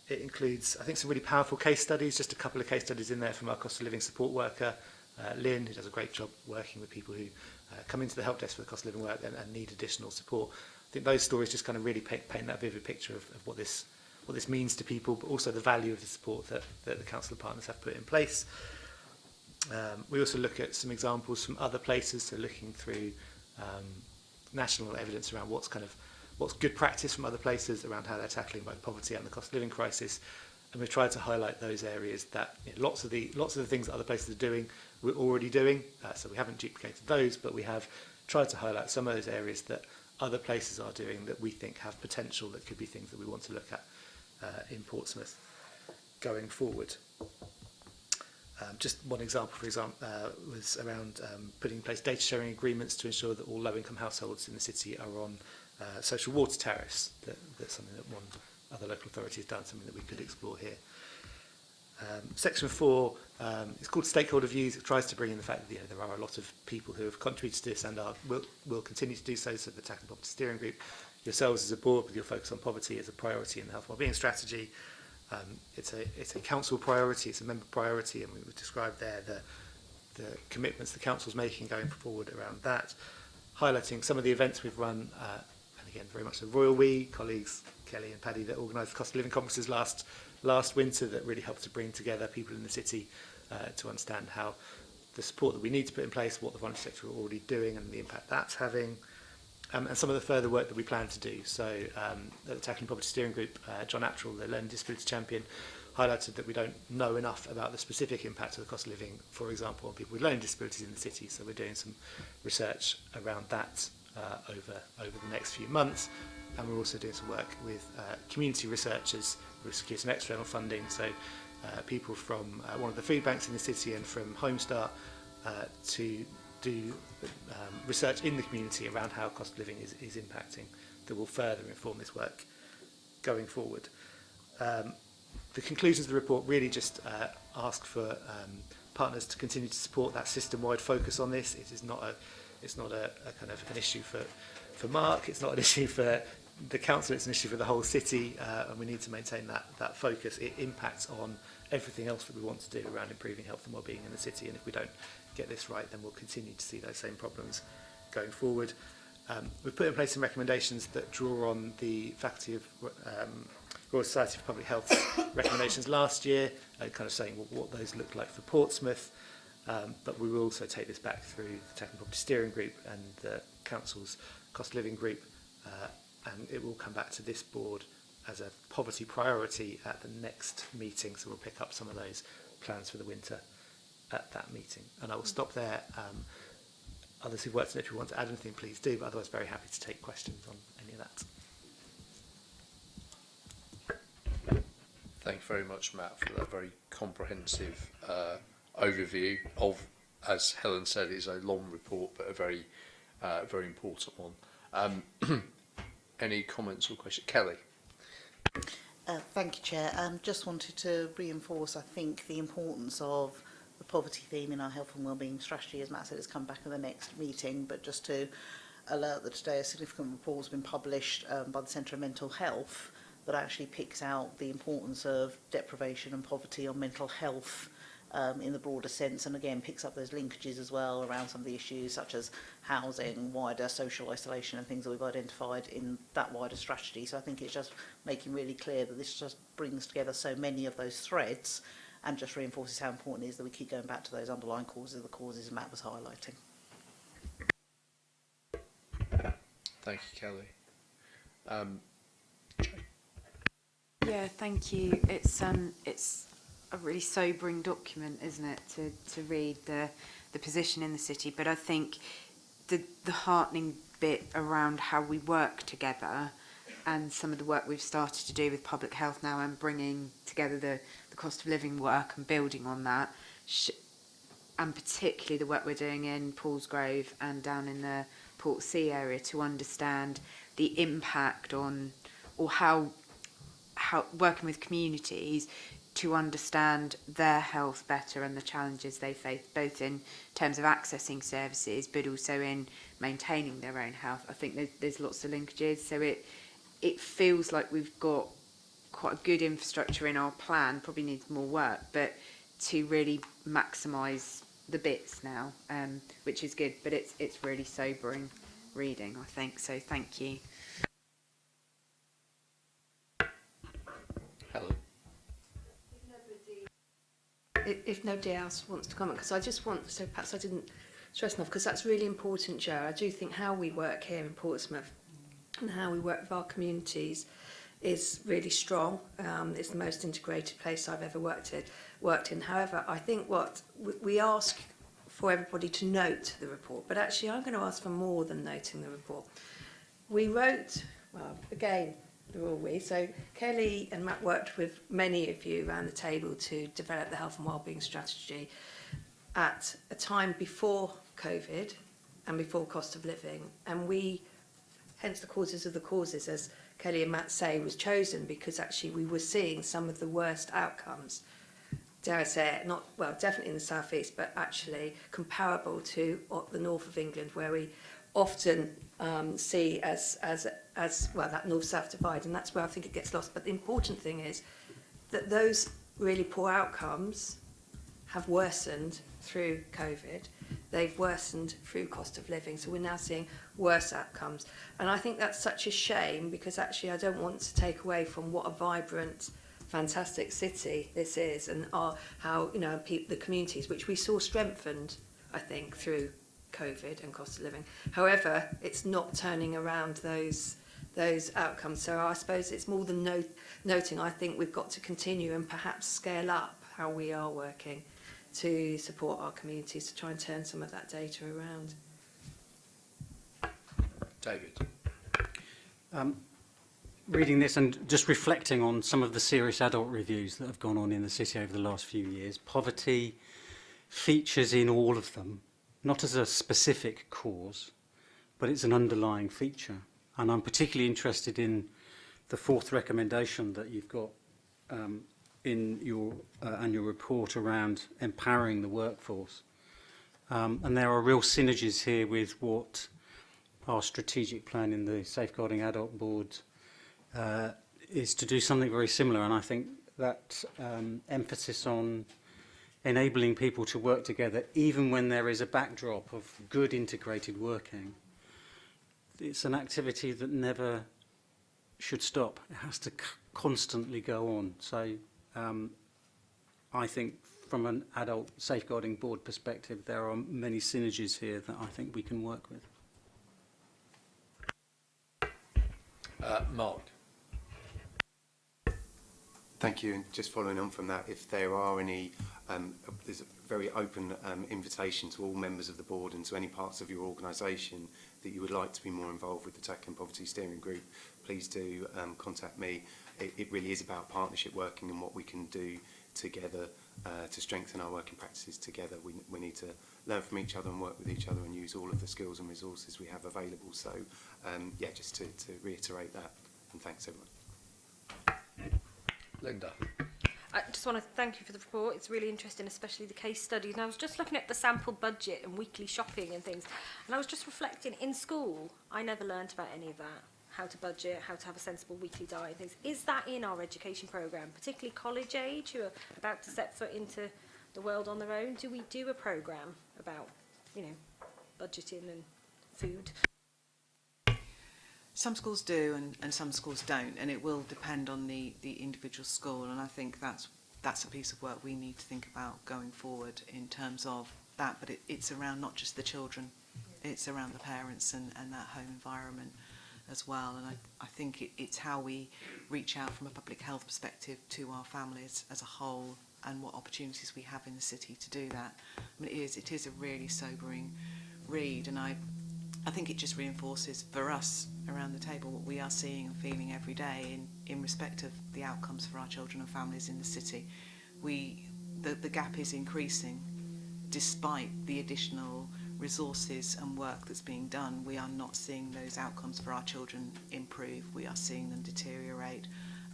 It includes, I think, some really powerful case studies, just a couple of case studies in there from our cost of living support worker, Lynn, who does a great job working with people who come into the help desk for the cost of living work and need additional support. I think those stories just kind of really paint that vivid picture of what this means to people, but also the value of the support that the council and partners have put in place. We also look at some examples from other places, so looking through national evidence around what's good practice from other places around how they're tackling both poverty and the cost of living crisis. And we've tried to highlight those areas that lots of the things that other places are doing, we're already doing. So we haven't duplicated those, but we have tried to highlight some of those areas that other places are doing that we think have potential, that could be things that we want to look at in Portsmouth going forward. Just one example, for example, was around putting in place data sharing agreements to ensure that all low-income households in the city are on social water tariffs. That's something that one other local authority has done, something that we could explore here. Section 4 is called Stakeholder Views. It tries to bring in the fact that there are a lot of people who have contributed to this and will continue to do so. So the Tackling Poverty Steering Group, yourselves as a board with your focus on poverty as a priority in the health and wellbeing strategy, It's a council priority, it's a member priority, and we've described there the commitments the council's making going forward around that, highlighting some of the events we've run, and again, very much the Royal We, colleagues Kelly and Paddy that organised the cost of living conferences last winter that really helped to bring together people in the city to understand how the support that we need to put in place, what the voluntary sector are already doing and the impact that's having, and some of the further work that we plan to do. So at the Tackling Poverty Steering Group, John Attrell, the Learning Disability Champion, highlighted that we don't know enough about the specific impact of the cost of living, for example, on people with learning disabilities in the city. So we're doing some research around that over the next few months. And we're also doing some work with community researchers. We've secured some external funding, so people from one of the food banks in the city and from Home Start to do research in the community around how cost of living is impacting that will further inform this work going forward. The conclusions of the report really just ask for partners to continue to support that system-wide focus on this. It's not a kind of an issue for Mark, it's not an issue for the council, it's an issue for the whole city, and we need to maintain that focus. It impacts on everything else that we want to do around improving health and wellbeing in the city, and if we don't get this right, then we'll continue to see those same problems going forward. We've put in place some recommendations that draw on the Faculty of Royal Society for Public Health recommendations last year, kind of saying what those look like for Portsmouth, but we will also take this back through the Tackling Poverty Steering Group and the Council's Cost of Living Group, and it will come back to this board as a poverty priority at the next meeting, so we'll pick up some of those plans for the winter at that meeting. And I will stop there. Others who've worked on it, if you want to add anything, please do, but otherwise very happy to take questions on any of that. Thank you very much, Matt, for that very comprehensive overview of, as Helen said, it's a long report, but a very important one. Any comments or questions? Kelly? Thank you, Chair. Just wanted to reinforce, I think, the importance of the poverty theme in our health and wellbeing strategy. As Matt said, it's come back at the next meeting, but just to alert that today a significant report has been published by the Centre of Mental Health that actually picks out the importance of deprivation and poverty on mental health in the broader sense, and again picks up those linkages as well around some of the issues such as housing, wider social isolation and things that we've identified in that wider strategy. So I think it's just making really clear that this just brings together so many of those threads and just reinforces how important it is that we keep going back to those underlying causes, the causes Matt was highlighting. Thank you, Kelly. Yeah, thank you. It's a really sobering document, isn't it, to read the position in the city. But I think the heartening bit around how we work together and some of the work we've started to do with public health now and bringing together the cost of living work and building on that, and particularly the work we're doing in Paulsgrove and down in the Portsea area to understand the impact on, or how working with communities to understand their health better and the challenges they face, both in terms of accessing services but also in maintaining their own health. I think there's lots of linkages, so it feels like we've got quite a good infrastructure in our plan, probably needs more work, but to really maximise the bits now, which is good, but it's really sobering reading, I think, so thank you. Helen? If nobody else wants to comment, because I just want, so perhaps I didn't stress enough, because that's really important, Joe. I do think how we work here in Portsmouth and how we work with our communities is really strong. It's the most integrated place I've ever worked in. However, I think what we ask for everybody to note the report, but actually I'm going to ask for more than noting the report. We wrote, well, again, the Royal We. So Kelly and Matt worked with many of you around the table to develop the health and wellbeing strategy at a time before COVID and before cost of living. And we, hence the causes of the causes, as Kelly and Matt say, was chosen because actually we were seeing some of the worst outcomes, dare I say it, not, well, definitely in the South East, but actually comparable to the north of England, where we often see as well that north-south divide, and that's where I think it gets lost. But the important thing is that those really poor outcomes have worsened through COVID. They've worsened through cost of living. So we're now seeing worse outcomes. And I think that's such a shame, because actually I don't want to take away from what a vibrant, fantastic city this is, and how, you know, the communities, which we saw strengthened, I think, through COVID and cost of living. However, it's not turning around those outcomes. So I suppose it's more than noting, I think we've got to continue and perhaps scale up how we are working to support our communities to try and turn some of that data around. David. Reading this and just reflecting on some of the serious adult reviews that have gone on in the city over the last few years, poverty features in all of them, not as a specific cause, but it's an underlying feature. And I'm particularly interested in the fourth recommendation that you've got in your annual report around empowering the workforce. And there are real synergies here with what our strategic plan in the Safeguarding Adult Board is to do something very similar. And I think that emphasis on enabling people to work together, even when there is a backdrop of good integrated working, it's an activity that never should stop. It has to constantly go on. So I think from an adult safeguarding board perspective, there are many synergies here that I think we can work with. Mark. Thank you. And just following on from that, if there are any, there's a very open invitation to all members of the board and to any parts of your organisation that you would like to be more involved with the Tackling Poverty Steering Group, please do contact me. It really is about partnership working and what we can do together to strengthen our working practices together. We need to learn from each other and work with each other and use all of the skills and resources we have available. So, yeah, just to reiterate that, and thanks everyone. Linda. I just want to thank you for the report. It's really interesting, especially the case studies. And I was just looking at the sample budget and weekly shopping and things, and I was just reflecting, in school, I never learnt about any of that. How to budget, how to have a sensible weekly diet and things. Is that in our education programme, particularly college age, who are about to set foot into the world on their own? Do we do a programme about, you know, budgeting and food? Some schools do and some schools don't, and it will depend on the individual school, and I think that's a piece of work we need to think about going forward in terms of that, but it's around not just the children, it's around the parents and that home environment as well, and I think it's how we reach out from a public health perspective to our families as a whole and what opportunities we have in the city to do that. I mean, it is a really sobering read, and I think it just reinforces for us around the table what we are seeing and feeling every day in respect of the outcomes for our children and families in the city. The gap is increasing despite the additional resources and work that's being done. We are not seeing those outcomes for our children improve. We are seeing them deteriorate.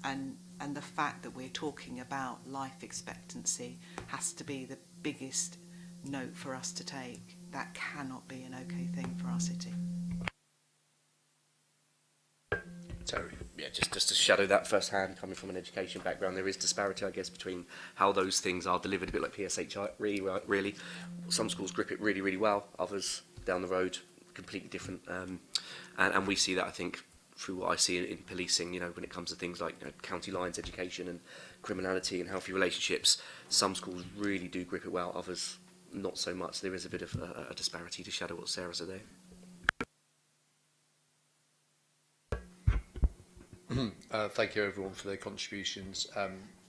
And the fact that we're talking about life expectancy has to be the biggest note for us to take. That cannot be an okay thing for our city. Terry. Yeah, just to shadow that firsthand, coming from an education background, there is disparity, I guess, between how those things are delivered, a bit like PSHI, really. Some schools grip it really, really well, others down the road, completely different. And we see that, I think, through what I see in policing, you know, when it comes to things like, you know, county lines education and criminality and healthy relationships, some schools really do grip it well, others not so much. There is a bit of a disparity, to shadow what Sarah said there. Thank you everyone for their contributions.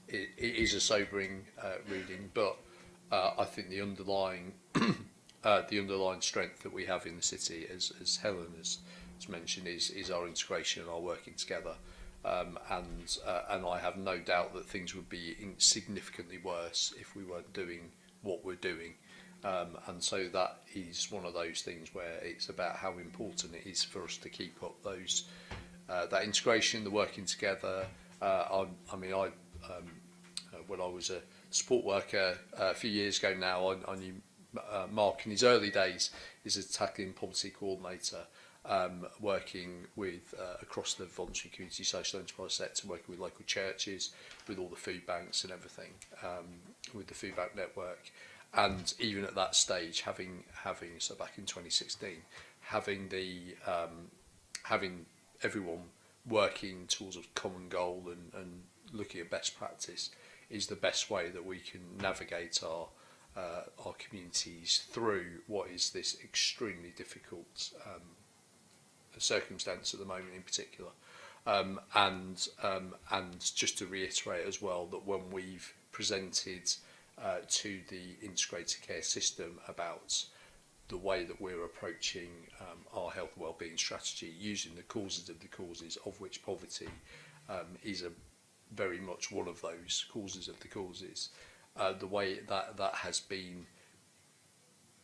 It is a sobering reading, but I think the underlying strength that we have in the city, as Helen has mentioned, is our integration and our working together. And I have no doubt that things would be significantly worse if we weren't doing what we're doing. And so that is one of those things where it's about how important it is for us to keep up those that integration, the working together. When I was a support worker a few years ago now, I knew Mark in his early days as a tackling poverty coordinator, working with across the voluntary community social enterprise sector, working with local churches, with all the food banks and everything, with the food bank network, and even at that stage, having so back in 2016, having everyone working towards a common goal and looking at best practice is the best way that we can navigate our communities through what is this extremely difficult circumstance at the moment in particular. And just to reiterate as well that when we've presented to the integrated care system about the way that we're approaching our health and wellbeing strategy, using the causes of the causes, of which poverty is a very much one of those causes of the causes, the way that has been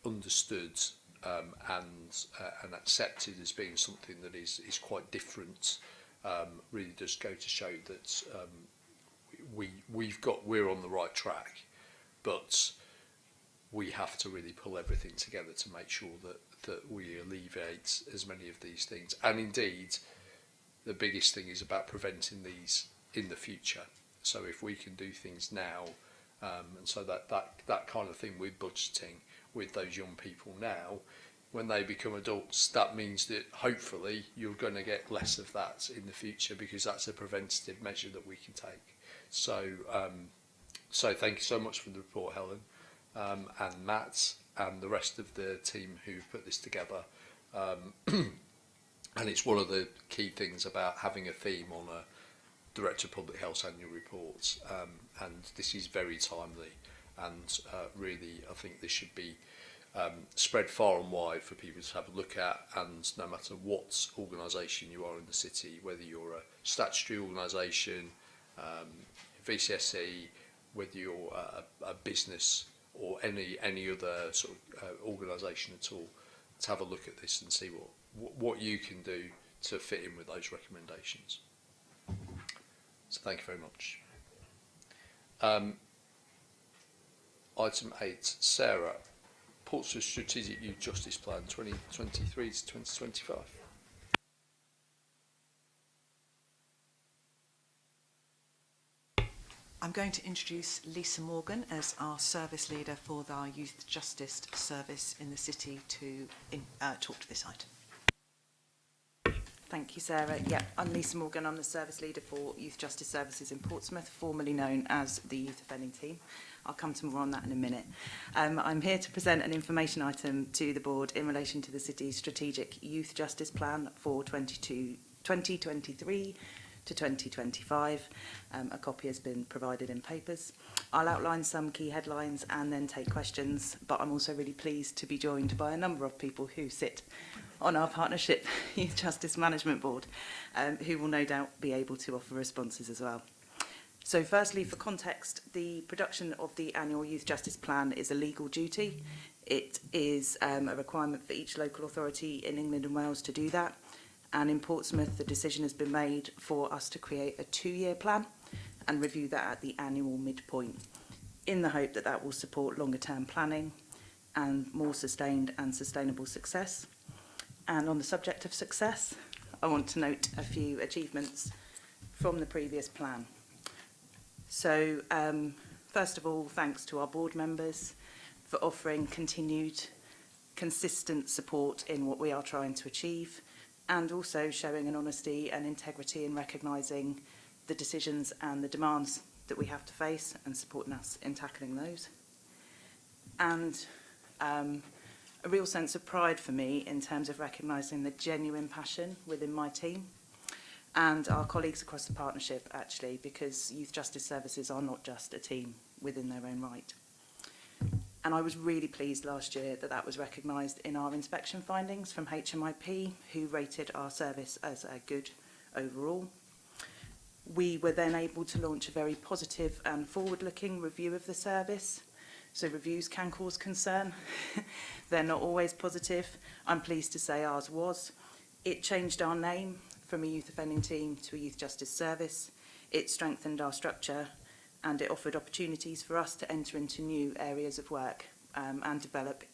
understood and accepted as being something that is quite different, really does go to show that we're on the right track, but we have to really pull everything together to make sure that we alleviate as many of these things. And indeed, the biggest thing is about preventing these in the future. So if we can do things now, and so that kind of thing with budgeting with those young people now, when they become adults, that means that hopefully you're going to get less of that in the future, because that's a preventative measure that we can take. So so thank you so much for the report, Helen, and Matt and the rest of the team who've put this together. And it's one of the key things about having a theme on a Director of Public Health's annual reports, and this is very timely, and really I think this should be spread far and wide for people to have a look at. And no matter what organisation you are in the city, whether you're a statutory organisation, VCSE, whether you're a business or any other sort of organisation at all, to have a look at this and see what you can do to fit in with those recommendations. So thank you very much. Item 8, Sarah, Portsmouth Strategic Youth Justice Plan 2023 to 2025. I'm going to introduce Lisa Morgan as our service leader for our Youth Justice Service in the city to talk to this item. Thank you, Sarah. Yeah, I'm Lisa Morgan. I'm the service leader for Youth Justice Services in Portsmouth, formerly known as the Youth Offending Team. I'll come to more on that in a minute. I'm here to present an information item to the board in relation to the city's strategic youth justice plan for 2023 to 2025. A copy has been provided in papers. I'll outline some key headlines and then take questions, but I'm also really pleased to be joined by a number of people who sit on our partnership Youth Justice Management Board, who will no doubt be able to offer responses as well. So firstly, for context, the production of the annual Youth Justice Plan is a legal duty. It is a requirement for each local authority in England and Wales to do that. And in Portsmouth, the decision has been made for us to create a 2-year plan and review that at the annual midpoint, in the hope that that will support longer term planning and more sustained and sustainable success. And on the subject of success, I want to note a few achievements from the previous plan. So, first of all, thanks to our board members for offering continued, consistent support in what we are trying to achieve, and also showing an honesty and integrity in recognising the decisions and the demands that we have to face and supporting us in tackling those. And a real sense of pride for me in terms of recognising the genuine passion within my team and our colleagues across the partnership, actually, because youth justice services are not just a team within their own right. And I was really pleased last year that that was recognised in our inspection findings from HMIP, who rated our service as a good overall. We were then able to launch a very positive and forward-looking review of the service. So reviews can cause concern. They're not always positive. I'm pleased to say ours was. It changed our name from a youth offending team to a youth justice service. It strengthened our structure, and it offered opportunities for us to enter into new areas of work and develop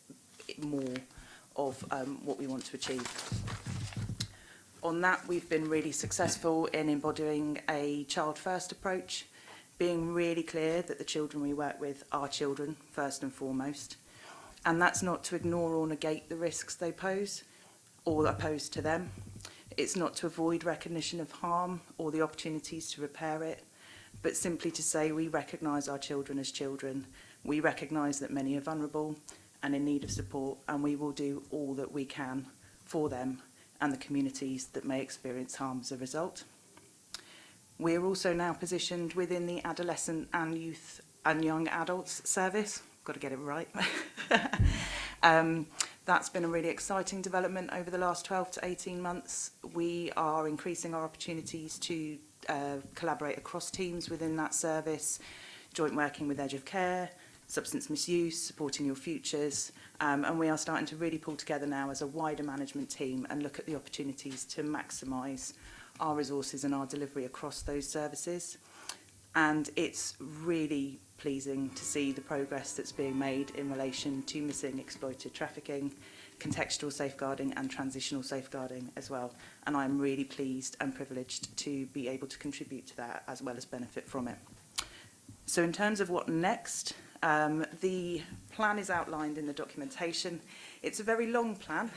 more of what we want to achieve. on that, we've been really successful in embodying a child-first approach, being really clear that the children we work with are children, first and foremost. And that's not to ignore or negate the risks they pose or are posed to them. It's not to avoid recognition of harm or the opportunities to repair it, but simply to say we recognise our children as children. We recognise that many are vulnerable and in need of support, and we will do all that we can for them and the communities that may experience harm as a result. We're also now positioned within the adolescent and youth and young adults service. Got to get it right. That's been a really exciting development over the last 12 to 18 months. We are increasing our opportunities to collaborate across teams within that service, joint working with Edge of Care, substance misuse, supporting your futures, and we are starting to really pull together now as a wider management team and look at the opportunities to maximise our resources and our delivery across those services. And it's really pleasing to see the progress that's being made in relation to missing, exploited trafficking, contextual safeguarding and transitional safeguarding as well. And I'm really pleased and privileged to be able to contribute to that as well as benefit from it. So in terms of what next, the plan is outlined in the documentation. It's a very long plan.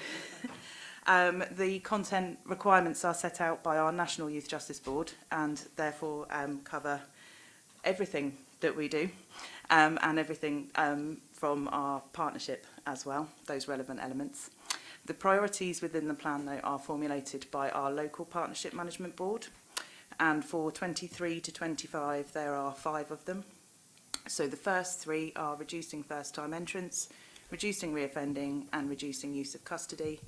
The content requirements are set out by our National Youth Justice Board and therefore cover everything that we do and everything from our partnership as well, those relevant elements. The priorities within the plan, though, are formulated by our local partnership management board, and for 23 to 25 there are 5 of them. So the first 3 are reducing first-time entrants, reducing reoffending and reducing use of custody.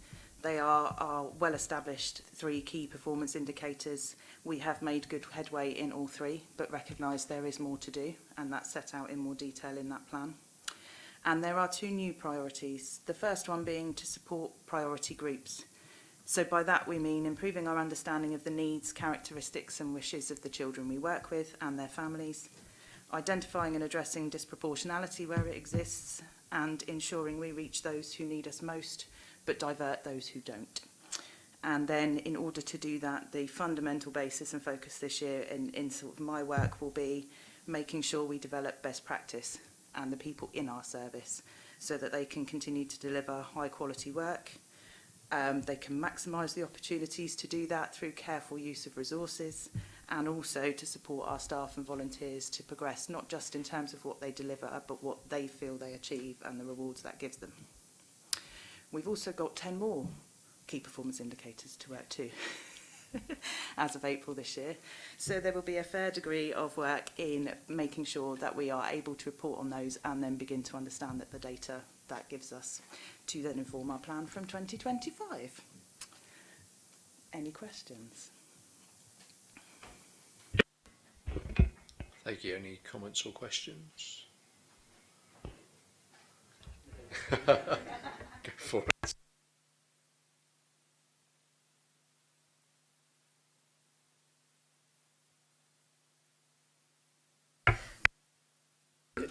They are our well-established 3 key performance indicators. We have made good headway in all 3, but recognise there is more to do, and that's set out in more detail in that plan. And there are 2 new priorities, the first one being to support priority groups. So by that we mean improving our understanding of the needs, characteristics and wishes of the children we work with and their families, identifying and addressing disproportionality where it exists, and ensuring we reach those who need us most, but divert those who don't. And then in order to do that, the fundamental basis and focus this year in sort of my work will be making sure we develop best practice and the people in our service so that they can continue to deliver high quality work. They can maximise the opportunities to do that through careful use of resources, and also to support our staff and volunteers to progress, not just in terms of what they deliver, but what they feel they achieve and the rewards that gives them. We've also got 10 more key performance indicators to work to as of April this year. So there will be a fair degree of work in making sure that we are able to report on those and then begin to understand that the data that gives us to then inform our plan from 2025. Any questions? Thank you. Any comments or questions? Go for it.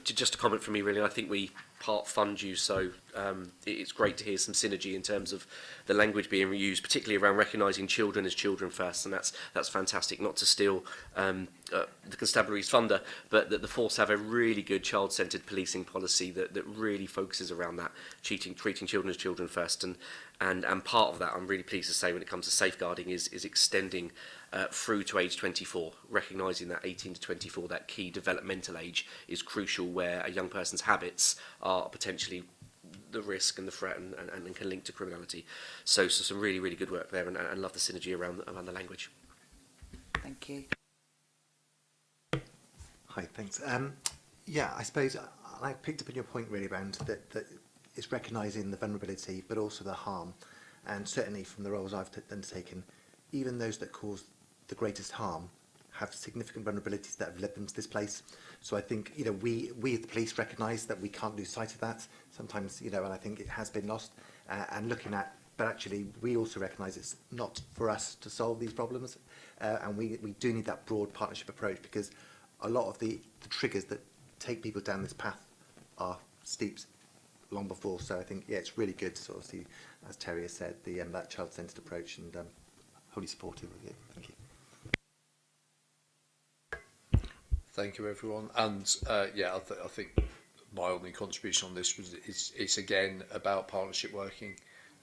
Just a comment from me, really. I think we part fund you, so it's great to hear some synergy in terms of the language being reused, particularly around recognising children as children first, and that's fantastic. Not to steal the Constabulary's funder, but that the force have a really good child-centred policing policy that really focuses around that, treating children as children first, and part of that, I'm really pleased to say, when it comes to safeguarding, is extending through to age 24, recognising that 18 to 24, that key developmental age, is crucial, where a young person's habits are potentially the risk and the threat and can link to criminality. So some really, really good work there, and love the synergy around the language. Thank you. Hi, thanks. Yeah, I suppose I picked up on your point really around that it's recognising the vulnerability but also the harm, and certainly from the roles I've undertaken, even those that cause the greatest harm have significant vulnerabilities that have led them to this place. So I think, you know, we as the police recognise that we can't lose sight of that sometimes, you know, and I think it has been lost, and looking at, but actually we also recognise it's not for us to solve these problems, and we do need that broad partnership approach, because a lot of the triggers that take people down this path are steeped long before. So I think, yeah, it's really good to sort of see, as Terry has said, that child-centred approach, and wholly supportive of it. Thank you. Thank you, everyone. And yeah, I think my only contribution on this was it's again about partnership working,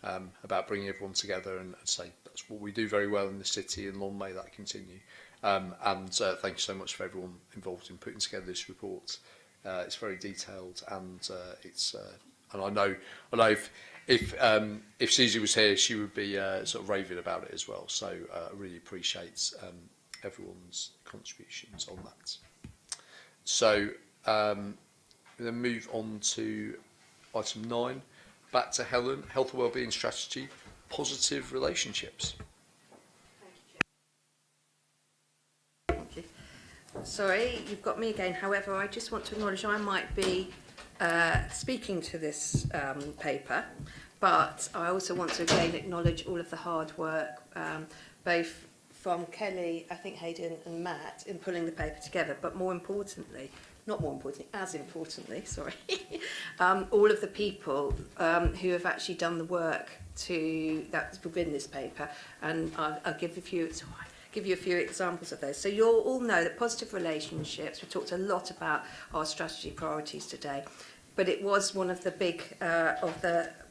about bringing everyone together, and say that's what we do very well in the city, and long may that continue. And thank you so much for everyone involved in putting together this report. It's very detailed, and it's and I know if Susie was here, she would be sort of raving about it as well. So I really appreciate everyone's contributions on that. So then move on to item 9, back to Helen, health and wellbeing strategy, positive relationships. Thank you. Sorry, you've got me again. However, I just want to acknowledge I might be speaking to this paper, but I also want to again acknowledge all of the hard work, both from Kelly, I think Hayden and Matt in pulling the paper together, but more importantly, not more importantly, as importantly, sorry, all of the people who have actually done the work that's within this paper, and I'll give you a few examples of those. So you'll all know that positive relationships, we talked a lot about our strategy priorities today, but it was one of the big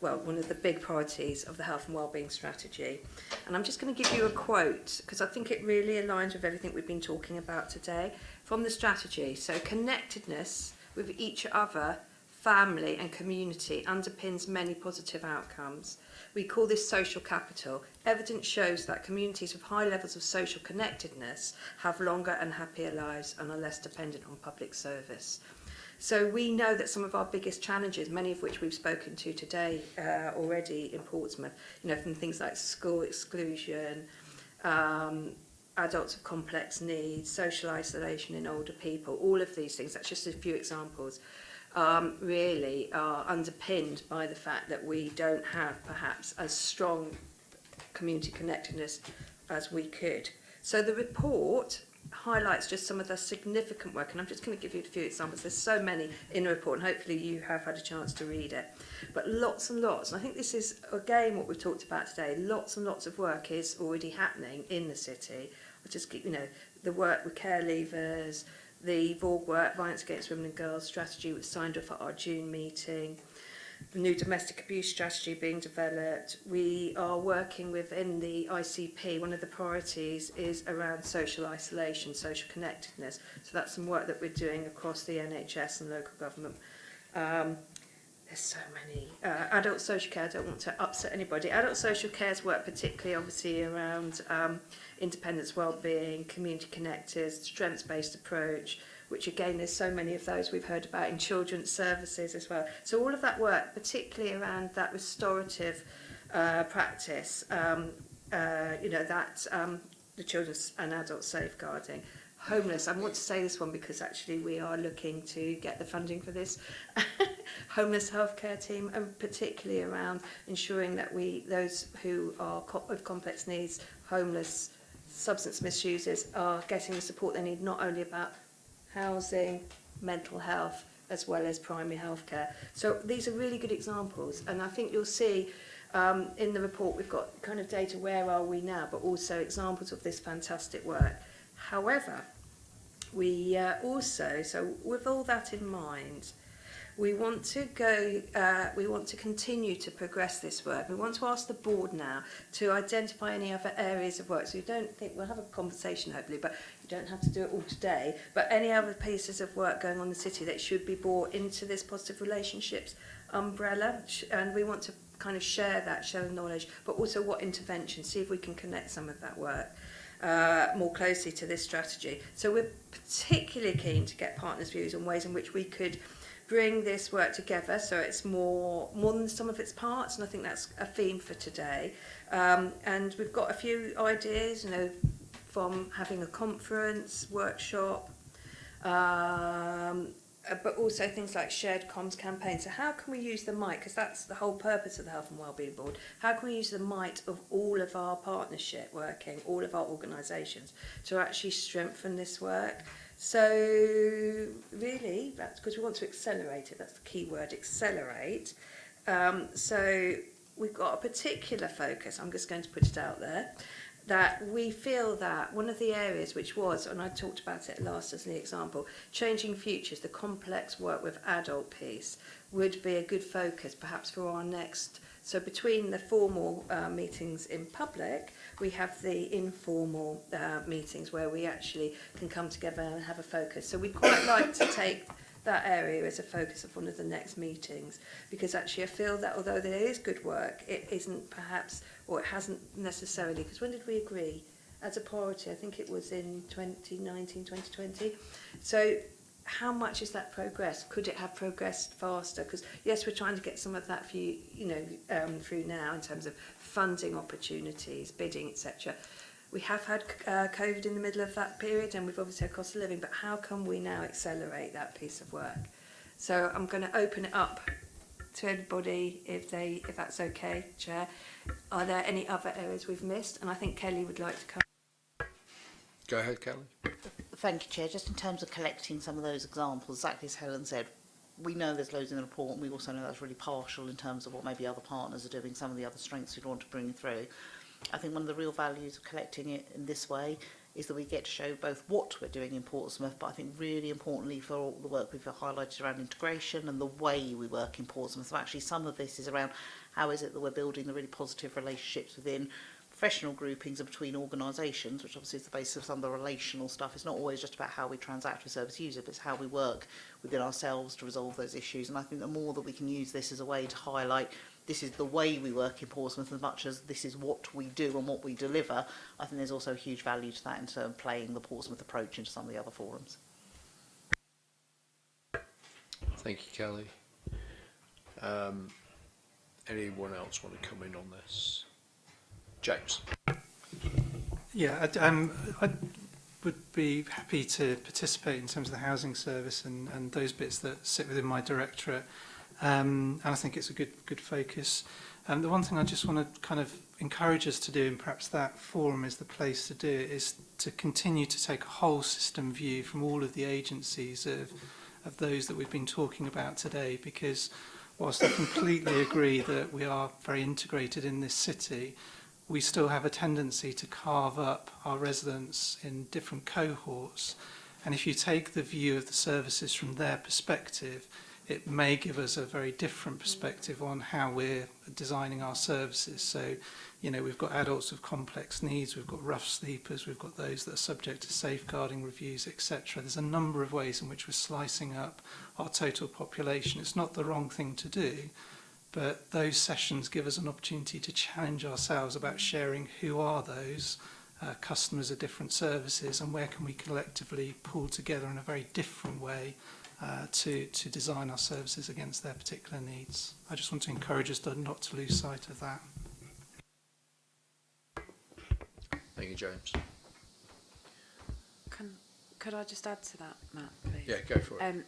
one of the big priorities of the health and wellbeing strategy. And I'm just going to give you a quote because I think it really aligns with everything we've been talking about today from the strategy. So connectedness with each other, family and community underpins many positive outcomes. We call this social capital. Evidence shows that communities with high levels of social connectedness have longer and happier lives and are less dependent on public service. So we know that some of our biggest challenges, many of which we've spoken to today already in Portsmouth, you know, from things like school exclusion, adults with complex needs, social isolation in older people, all of these things, that's just a few examples, really are underpinned by the fact that we don't have perhaps as strong community connectedness as we could. So the report highlights just some of the significant work, and I'm just going to give you a few examples. There's so many in the report, and hopefully you have had a chance to read it. But lots and lots, and I think this is, again, what we've talked about today, lots and lots of work is already happening in the city. I just keep, you know, the work with care leavers, the VOG work, Violence Against Women and Girls strategy was signed off at our June meeting, the new domestic abuse strategy being developed. We are working within the ICP. One of the priorities is around social isolation, social connectedness. So that's some work that we're doing across the NHS and local government. There's so many. Adult social care, I don't want to upset anybody. Adult social care's work particularly obviously around independence, wellbeing, community connectors, strengths-based approach, which again, there's so many of those we've heard about in children's services as well. So all of that work, particularly around that restorative practice, you know, that the children's and adult safeguarding. Homeless, I want to say this one because actually we are looking to get the funding for this. Homeless healthcare team, and particularly around ensuring that those who are with complex needs, homeless, substance misusers, are getting the support they need, not only about housing, mental health, as well as primary healthcare. So these are really good examples, and I think you'll see in the report we've got kind of data, where are we now, but also examples of this fantastic work. However, we also, so with all that in mind, we want to continue to progress this work. We want to ask the board now to identify any other areas of work. So you don't think, we'll have a conversation hopefully, but you don't have to do it all today, but any other pieces of work going on in the city that should be brought into this positive relationships umbrella. And we want to kind of share the knowledge, but also what interventions, see if we can connect some of that work more closely to this strategy. So we're particularly keen to get partners' views on ways in which we could bring this work together so it's more than the sum of its parts, and I think that's a theme for today. And we've got a few ideas, you know, from having a conference, workshop, but also things like shared comms campaigns. So how can we use the might, because that's the whole purpose of the Health and Wellbeing Board, how can we use the might of all of our partnership working, all of our organisations, to actually strengthen this work? So really, that's because we want to accelerate it. That's the key word, accelerate. So we've got a particular focus, I'm just going to put it out there. that we feel that one of the areas which was, and I talked about it last as an example, changing futures, the complex work with adult piece, would be a good focus perhaps for our next. So between the formal meetings in public, we have the informal meetings where we actually can come together and have a focus. So we'd quite like to take that area as a focus of one of the next meetings, because actually I feel that although there is good work, it isn't perhaps, or it hasn't necessarily, because when did we agree as a priority? I think it was in 2019, 2020. So how much is that progress? Could it have progressed faster? Because yes, we're trying to get some of that for you, through now in terms of funding opportunities, bidding, etc. We have had COVID in the middle of that period, and we've obviously had cost of living, but how can we now accelerate that piece of work? So I'm going to open it up to everybody, if that's okay, Chair. Are there any other areas we've missed? And I think Kelly would like to come. Go ahead, Kelly. Thank you, Chair. Just in terms of collecting some of those examples, exactly as Helen said, we know there's loads in the report, and we also know that's really partial in terms of what maybe other partners are doing, some of the other strengths we'd want to bring through. I think one of the real values of collecting it in this way is that we get to show both what we're doing in Portsmouth, but I think really importantly for all the work we've highlighted around integration and the way we work in Portsmouth. So actually some of this is around how is it that we're building the really positive relationships within professional groupings and between organisations, which obviously is the basis of some of the relational stuff. It's not always just about how we transact with service users, but it's how we work within ourselves to resolve those issues. And I think the more that we can use this as a way to highlight this is the way we work in Portsmouth as much as this is what we do and what we deliver, I think there's also a huge value to that in terms of playing the Portsmouth approach into some of the other forums. Thank you, Kelly. Anyone else want to come in on this? James. Yeah, I would be happy to participate in terms of the housing service and those bits that sit within my directorate. And I think it's a good focus. The one thing I just want to kind of encourage us to do, and perhaps that forum is the place to do it, is to continue to take a whole system view from all of the agencies of those that we've been talking about today, because whilst I completely agree that we are very integrated in this city, we still have a tendency to carve up our residents in different cohorts. And if you take the view of the services from their perspective, it may give us a very different perspective on how we're designing our services. So, we've got adults with complex needs, we've got rough sleepers, we've got those that are subject to safeguarding reviews, etc. There's a number of ways in which we're slicing up our total population. It's not the wrong thing to do, but those sessions give us an opportunity to challenge ourselves about sharing who are those customers of different services and where can we collectively pull together in a very different way to design our services against their particular needs. I just want to encourage us not to lose sight of that. Thank you, James. Could I just add to that, Matt, please? Yeah, go for it.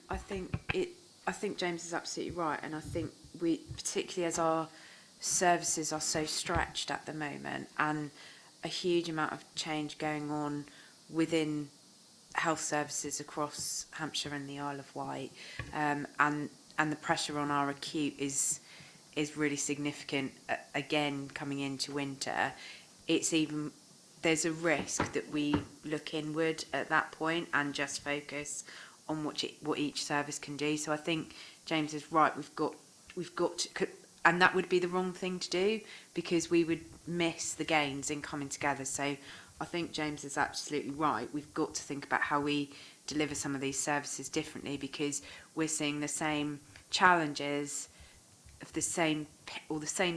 I think James is absolutely right, and I think we, particularly as our services are so stretched at the moment, and a huge amount of change going on within health services across Hampshire and the Isle of Wight, and the pressure on our acute is really significant. Again, coming into winter, there's a risk that we look inward at that point and just focus on what each service can do. So I think James is right. We've got to, and that would be the wrong thing to do, because we would miss the gains in coming together. So I think James is absolutely right. We've got to think about how we deliver some of these services differently, because we're seeing the same challenges of the same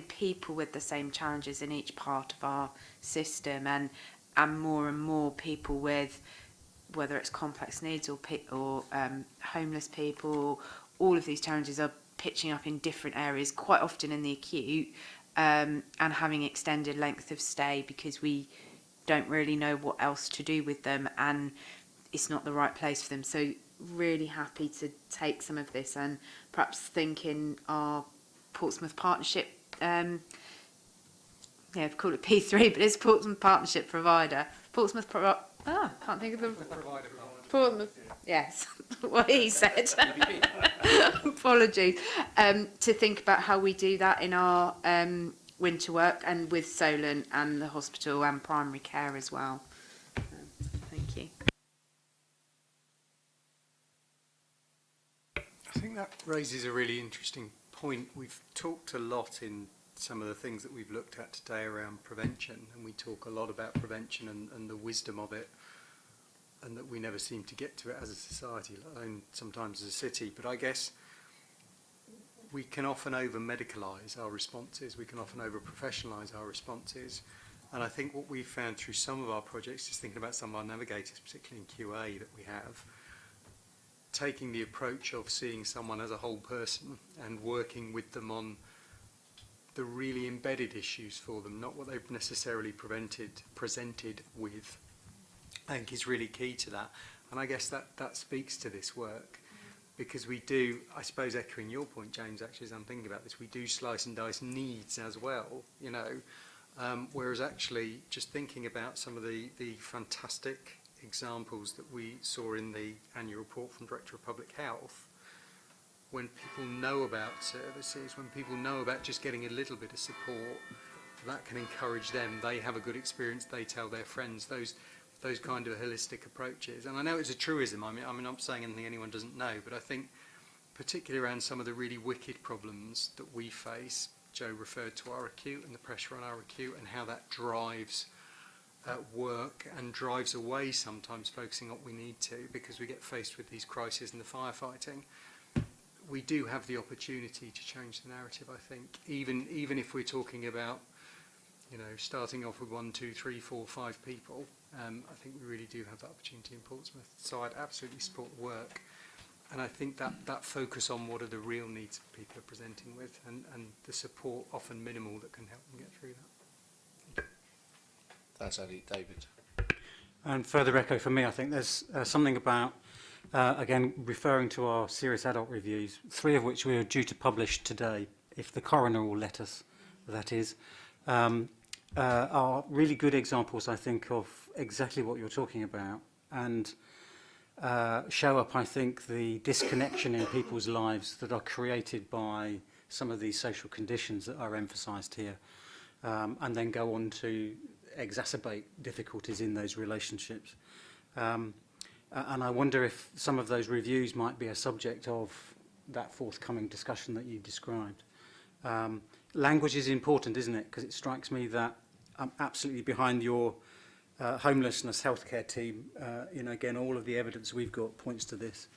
people with the same challenges in each part of our system, and more people with, whether it's complex needs or homeless people, all of these challenges are pitching up in different areas, quite often in the acute, and having extended length of stay because we don't really know what else to do with them and it's not the right place for them. So really happy to take some of this and perhaps think in our Portsmouth partnership, we've called it P3, but it's Portsmouth partnership provider. Can't think of the provider. Portsmouth, yes, what he said. Apologies. To think about how we do that in our winter work, and with Solent and the hospital and primary care as well. Thank you. I think that raises a really interesting point. We've talked a lot in some of the things that we've looked at today around prevention, and we talk a lot about prevention and the wisdom of it, and that we never seem to get to it as a society, let alone sometimes as a city. But I guess we can often over-medicalise our responses, we can often over-professionalise our responses, and I think what we've found through some of our projects, just thinking about some of our navigators, particularly in QA that we have, taking the approach of seeing someone as a whole person and working with them on the really embedded issues for them, not what they've necessarily presented with, I think is really key to that. And I guess that speaks to this work, because we do, I suppose echoing your point, James, actually, as I'm thinking about this, we do slice and dice needs as well, you know, whereas actually just thinking about some of the fantastic examples that we saw in the annual report from Director of Public Health, when people know about services, when people know about just getting a little bit of support, that can encourage them. They have a good experience, they tell their friends, those kind of holistic approaches. And I know it's a truism, I mean, I'm not saying anything anyone doesn't know, but I think particularly around some of the really wicked problems that we face, Joe referred to our acute and the pressure on our acute and how that drives work and drives away sometimes focusing on what we need to, because we get faced with these crises in the firefighting. We do have the opportunity to change the narrative, I think, even if we're talking about, you know, starting off with 1, 2, 3, 4, 5 people. I think we really do have that opportunity in Portsmouth. So I'd absolutely support the work. And I think that focus on what are the real needs people are presenting with, and the support, often minimal, that can help them get through that. Thanks, Andy. David. And further echo for me, I think there's something about, again, referring to our serious adult reviews, 3 of which we are due to publish today, if the coroner will let us, that is, are really good examples, I think, of exactly what you're talking about, and show up, I think, the disconnection in people's lives that are created by some of these social conditions that are emphasised here, and then go on to exacerbate difficulties in those relationships. And I wonder if some of those reviews might be a subject of that forthcoming discussion that you described. Language is important, isn't it? Because it strikes me that I'm absolutely behind your homelessness healthcare team. You know, again, all of the evidence we've got points to this.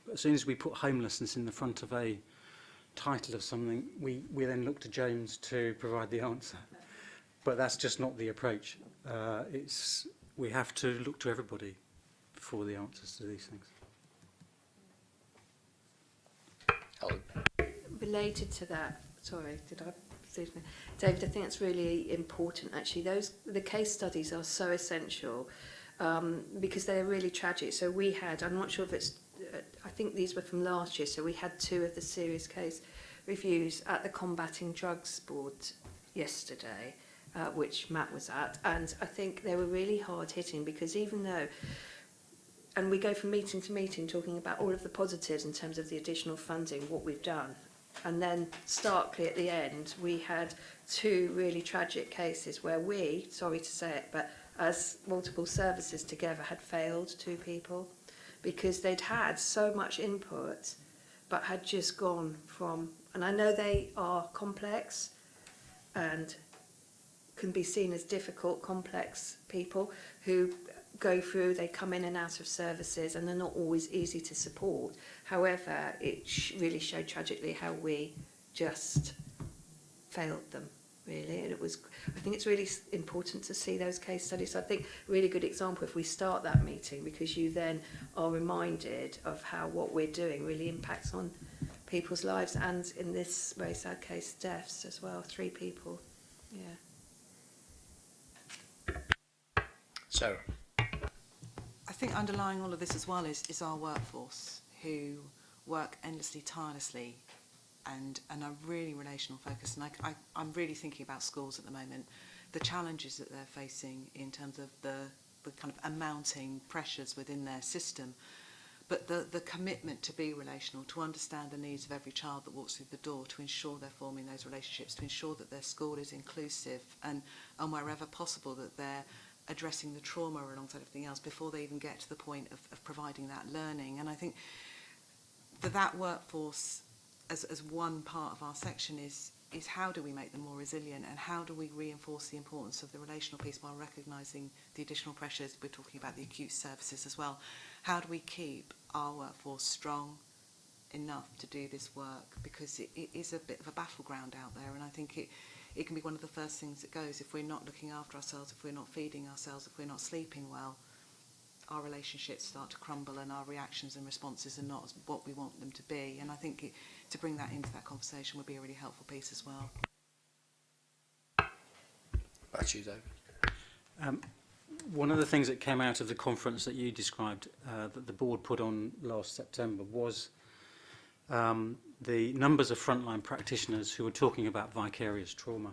But as soon as we put homelessness in the front of a title of something, we then look to James to provide the answer. But that's just not the approach. We have to look to everybody for the answers to these things. Helen. Related to that, sorry, David, I think it's really important actually. The case studies are so essential because they're really tragic. So we had, I'm not sure if it's, I think these were from last year, so we had 2 of the serious case reviews at the Combating Drugs Board yesterday, which Matt was at, and I think they were really hard hitting, because even though, and we go from meeting to meeting talking about all of the positives in terms of the additional funding, what we've done, and then starkly at the end we had 2 really tragic cases where we, sorry to say it, but as multiple services together had failed 2 people because they'd had so much input but had just gone from, and I know they are complex and can be seen as difficult, complex people who go through, they come in and out of services, and they're not always easy to support. However, it really showed tragically how we just failed them, really. And it was, I think it's really important to see those case studies. So I think a really good example if we start that meeting, because you then are reminded of how what we're doing really impacts on people's lives, and in this very sad case, deaths as well, 3 people. Yeah. Sarah. I think underlying all of this as well is our workforce, who work endlessly, tirelessly, and are really relational focused. And I'm really thinking about schools at the moment, the challenges that they're facing in terms of the kind of amounting pressures within their system, but the commitment to be relational, to understand the needs of every child that walks through the door, to ensure they're forming those relationships, to ensure that their school is inclusive, and wherever possible that they're addressing the trauma alongside everything else before they even get to the point of providing that learning. And I think that workforce, as one part of our section, is how do we make them more resilient, and how do we reinforce the importance of the relational piece while recognising the additional pressures. We're talking about the acute services as well. How do we keep our workforce strong enough to do this work, because it is a bit of a battleground out there, and I think it can be one of the first things that goes. If we're not looking after ourselves, if we're not feeding ourselves, if we're not sleeping well, our relationships start to crumble and our reactions and responses are not what we want them to be. And I think to bring that into that conversation would be a really helpful piece as well. Back to you, David. One of the things that came out of the conference that you described, that the board put on last September, was the numbers of frontline practitioners who were talking about vicarious trauma.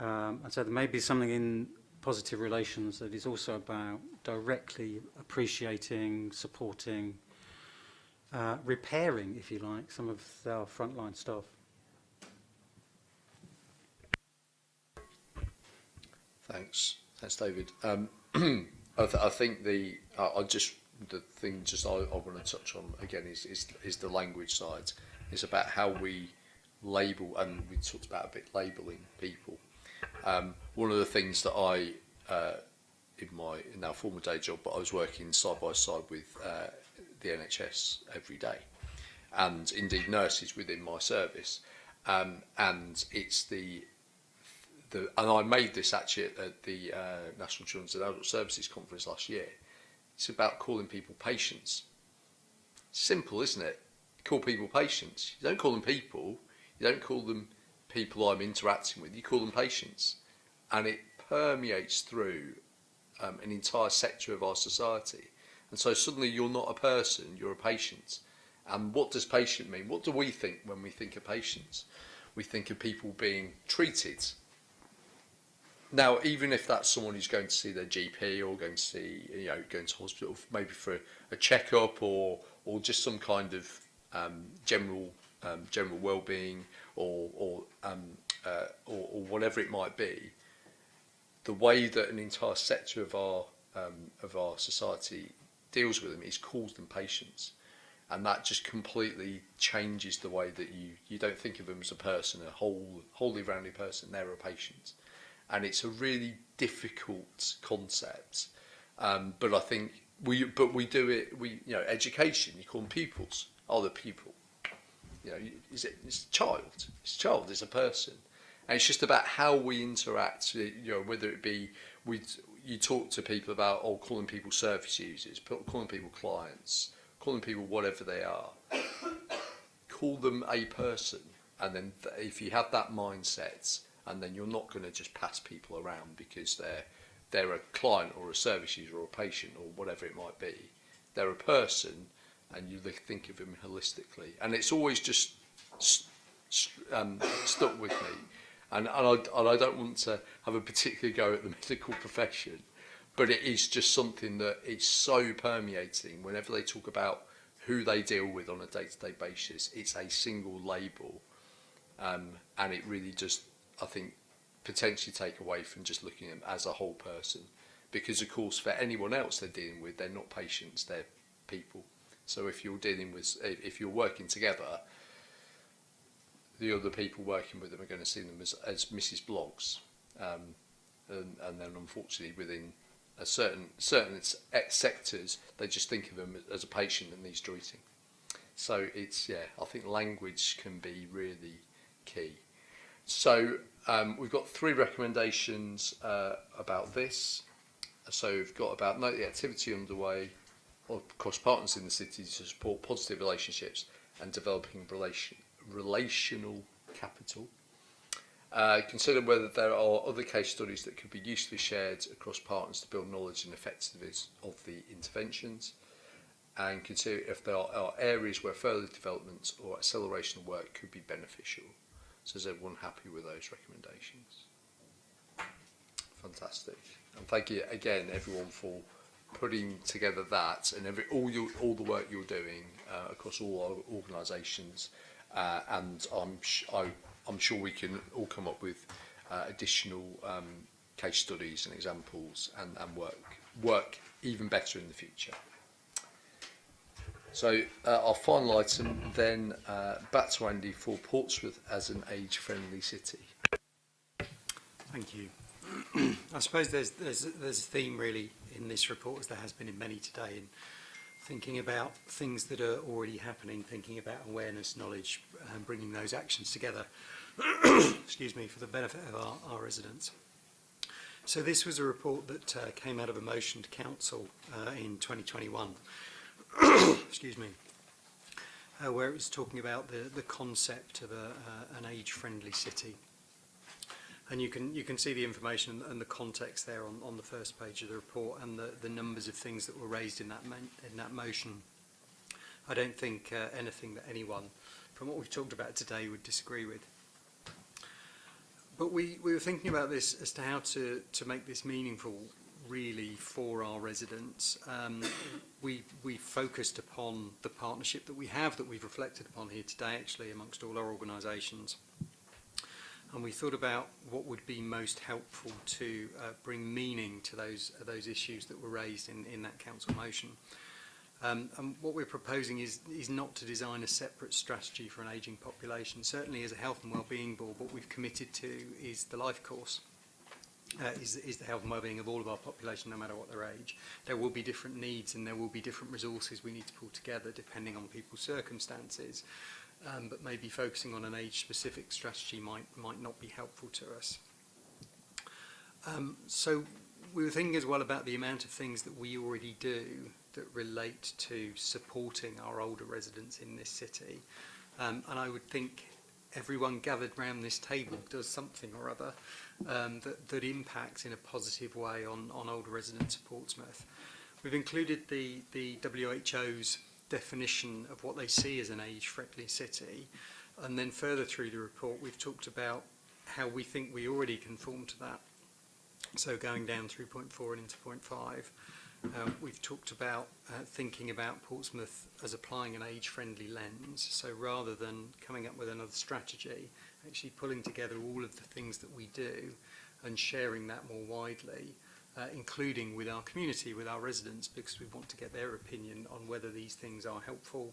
And so there may be something in positive relations that is also about directly appreciating, supporting, repairing, if you like, some of our frontline staff. Thanks, David. I think the thing I want to touch on again is the language side. It's about how we label, and we talked about a bit labelling people. One of the things that I in my now former day job, but I was working side by side with the NHS every day, and indeed nurses within my service, and it's and I made this actually at the National Children's and Adult Services Conference last year. It's about calling people patients. Simple, isn't it? Call people patients. You don't call them people. You don't call them people I'm interacting with. You call them patients. And it permeates through an entire sector of our society. And so suddenly you're not a person, you're a patient. And what does patient mean? What do we think when we think of patients? We think of people being treated. Now, even if that's someone who's going to see their GP or going to hospital, maybe for a checkup or just some kind of general well-being or whatever it might be, the way that an entire sector of our society deals with them is calls them patients, and that just completely changes the way that you don't think of them as a person, a wholly rounded person. They're a patient. And it's a really difficult concept, but I think we do it. Education. You call them pupils. Oh, they're people. It's a child. It's a child. It's a person, and it's just about how we interact. Whether it be you talk to people about calling people service users, calling people clients, calling people whatever they are. Call them a person, and then if you have that mindset. And then you're not going to just pass people around because they're a client or a service user or a patient or whatever it might be. They're a person, and you think of them holistically. And it's always just stuck with me. And I don't want to have a particular go at the medical profession, but it is just something that is so permeating. Whenever they talk about who they deal with on a day-to-day basis, it's a single label, and it really just, I think, potentially take away from just looking at them as a whole person, because of course for anyone else they're dealing with, they're not patients, they're people. So if you're working together, the other people working with them are going to see them as Mrs. Bloggs, and then unfortunately within a certain sectors they just think of them as a patient that needs treating. So I think language can be really key. So we've got 3 recommendations about this. So we've got about note the activity underway across partners in the city to support positive relationships and developing relational capital. Consider whether there are other case studies that could be usefully shared across partners to build knowledge and effectiveness of the interventions. And consider if there are areas where further development or acceleration of work could be beneficial. So is everyone happy with those recommendations? Fantastic. And thank you again, everyone, for putting together that and all the work you're doing across all our organisations, and I'm sure we can all come up with additional case studies and examples and work even better in the future. So our final item then, back to Andy for Portsmouth as an age-friendly city. Thank you. I suppose there's a theme really in this report, as there has been in many today, in thinking about things that are already happening, thinking about awareness, knowledge, and bringing those actions together, excuse me, for the benefit of our residents. So this was a report that came out of a motion to council in 2021, excuse me, where it was talking about the concept of an age-friendly city. And you can see the information and the context there on the first page of the report, and the numbers of things that were raised in that motion. I don't think anything that anyone from what we've talked about today would disagree with. But we were thinking about this as to how to make this meaningful really for our residents. We focused upon the partnership that we have, that we've reflected upon here today actually amongst all our organisations. And we thought about what would be most helpful to bring meaning to those issues that were raised in that council motion. And what we're proposing is not to design a separate strategy for an ageing population. Certainly as a health and wellbeing board, what we've committed to is the life course, is the health and wellbeing of all of our population, no matter what their age. There will be different needs and there will be different resources we need to pull together depending on people's circumstances. But maybe focusing on an age-specific strategy might not be helpful to us. So we were thinking as well about the amount of things that we already do that relate to supporting our older residents in this city. And I would think everyone gathered around this table does something or other that impacts in a positive way on older residents of Portsmouth. We've included the WHO's definition of what they see as an age-friendly city, and then further through the report we've talked about how we think we already conform to that. So going down through point 4 and into point 5, we've talked about thinking about Portsmouth as applying an age-friendly lens. So rather than coming up with another strategy, actually pulling together all of the things that we do and sharing that more widely, including with our community, with our residents, because we want to get their opinion on whether these things are helpful,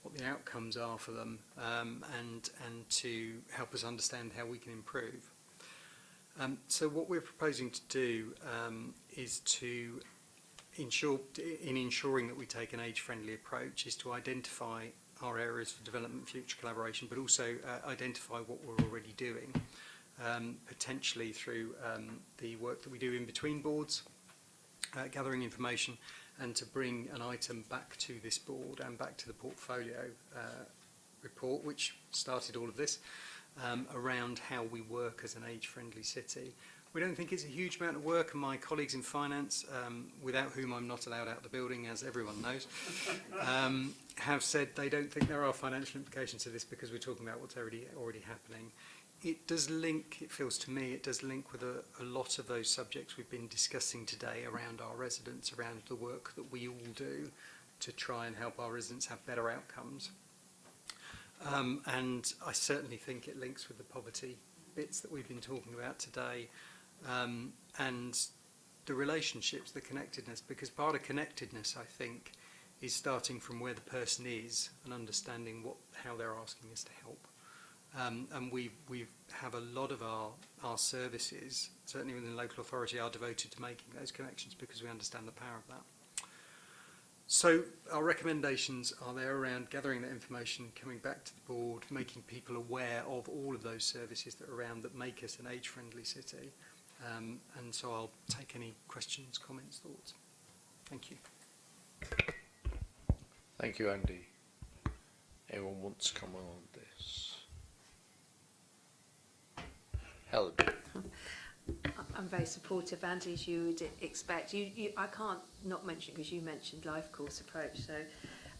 what the outcomes are for them, and to help us understand how we can improve. So what we're proposing to do is to ensuring that we take an age-friendly approach, is to identify our areas for development, future collaboration, but also identify what we're already doing. Potentially through the work that we do in between boards, gathering information, and to bring an item back to this board and back to the portfolio report, which started all of this, around how we work as an age-friendly city. We don't think it's a huge amount of work, and my colleagues in finance, without whom I'm not allowed out the building, as everyone knows, have said they don't think there are financial implications to this because we're talking about what's already happening. It does link, it feels to me, it does link with a lot of those subjects we've been discussing today around our residents, around the work that we all do to try and help our residents have better outcomes. And I certainly think it links with the poverty bits that we've been talking about today, and the relationships, the connectedness, because part of connectedness, I think, is starting from where the person is and understanding how they're asking us to help. And we have a lot of our services, certainly within local authority, are devoted to making those connections because we understand the power of that. So our recommendations are there around gathering that information, coming back to the board, making people aware of all of those services that are around that make us an age-friendly city. And so I'll take any questions, comments, thoughts. Thank you. Thank you, Andy. Anyone wants to come on this? Helen. I'm very supportive, Andy, as you would expect. I can't not mention, because you mentioned life course approach. So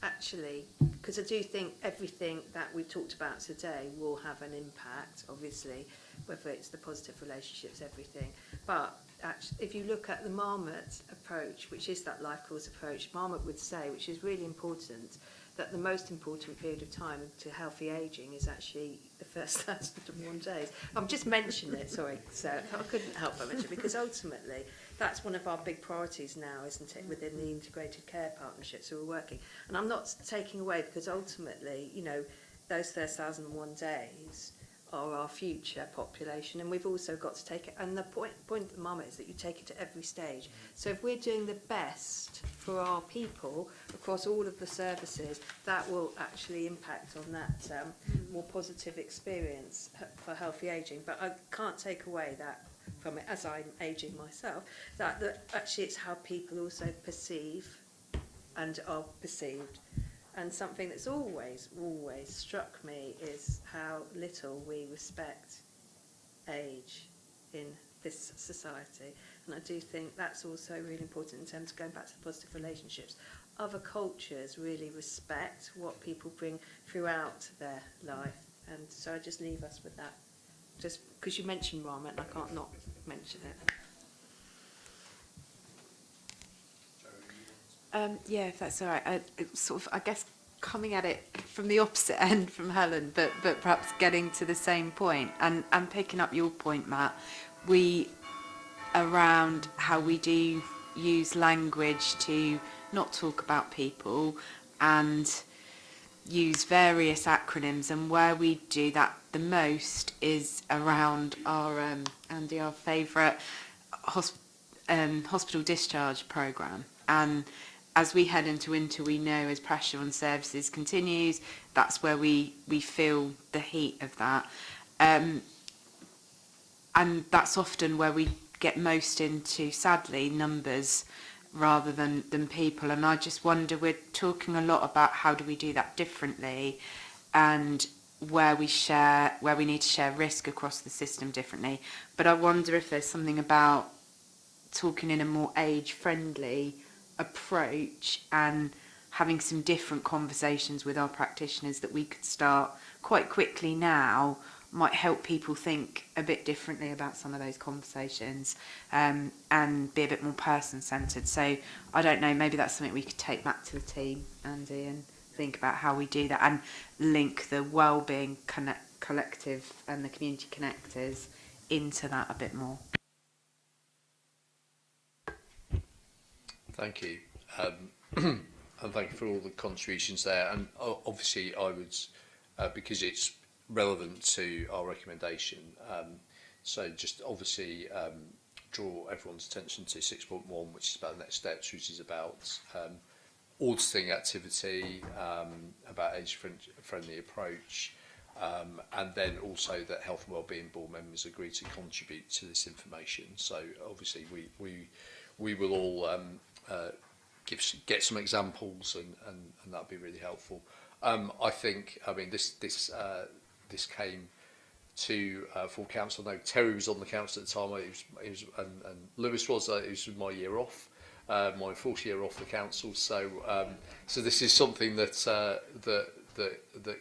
actually, because I do think everything that we've talked about today will have an impact, obviously, whether it's the positive relationships, everything. But actually, if you look at the Marmot approach, which is that life course approach, Marmot would say, which is really important, that the most important period of time to healthy ageing is actually the first 1,001 days. I'm just mentioning it, sorry, so I couldn't help but mention it, because ultimately that's one of our big priorities now, isn't it, within the integrated care partnerships we're working. And I'm not taking away, because ultimately, you know, those first 1,001 days are our future population, and we've also got to take it, and the point of the Marmot is that you take it to every stage. So if we're doing the best for our people across all of the services, that will actually impact on that more positive experience for healthy ageing. But I can't take away that from it, as I'm ageing myself, that actually it's how people also perceive and are perceived. And something that's always struck me is how little we respect age in this society. And I do think that's also really important in terms of going back to the positive relationships. Other cultures really respect what people bring throughout their life. And so I just leave us with that. Just because you mentioned Marmot, and I can't not mention it. Yeah, if that's all right. I guess coming at it from the opposite end from Helen, but perhaps getting to the same point, and picking up your point, Matt, around how we do use language to not talk about people and use various acronyms, and where we do that the most is around our Andy, our favourite hospital discharge programme. And as we head into winter, we know as pressure on services continues, that's where we feel the heat of that. And that's often where we get most into, sadly, numbers rather than people. And I just wonder, we're talking a lot about how do we do that differently, and where we need to share risk across the system differently. But I wonder if there's something about talking in a more age-friendly approach and having some different conversations with our practitioners that we could start quite quickly now might help people think a bit differently about some of those conversations, and be a bit more person-centred. So I don't know, maybe that's something we could take back to the team, Andy, and think about how we do that and link the Wellbeing Collective and the community connectors into that a bit more. Thank you. And thank you for all the contributions there. And obviously I would, because it's relevant to our recommendation, so just obviously draw everyone's attention to 6.1, which is about the next steps, which is about auditing activity, about age-friendly approach, and then also that Health and Wellbeing Board members agree to contribute to this information. So obviously we will all get some examples, and that'd be really helpful. I think, I mean, this came to full council. I know Terry was on the council at the time. It was and Lewis was. It was my year off, my fourth year off the council. So this is something that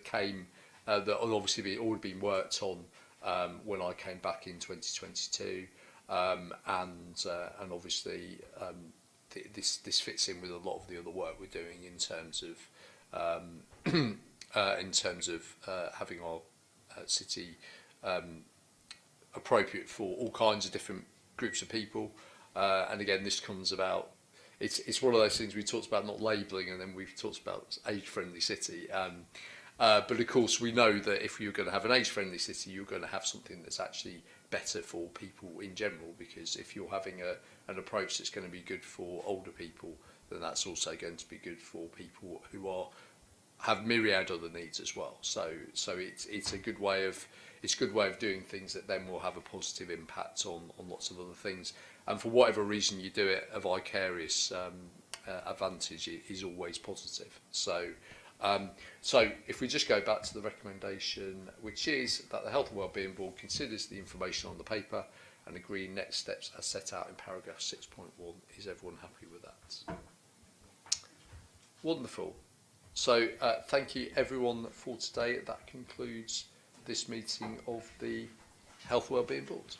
came that had obviously already been worked on when I came back in 2022, and obviously this fits in with a lot of the other work we're doing in terms of having our city appropriate for all kinds of different groups of people, and again this comes about, it's one of those things we talked about not labelling, and then we've talked about age-friendly city, but of course we know that if you're going to have an age-friendly city, you're going to have something that's actually better for people in general, because if you're having an approach that's going to be good for older people, then that's also going to be good for people who have myriad other needs as well. So it's a good way of doing things that then will have a positive impact on lots of other things. And for whatever reason you do it, a vicarious advantage is always positive. So if we just go back to the recommendation, which is that the Health and Wellbeing Board considers the information on the paper and agree next steps as set out in paragraph 6.1. Is everyone happy with that? Wonderful. So thank you everyone for today. That concludes this meeting of the Health Wellbeing Board.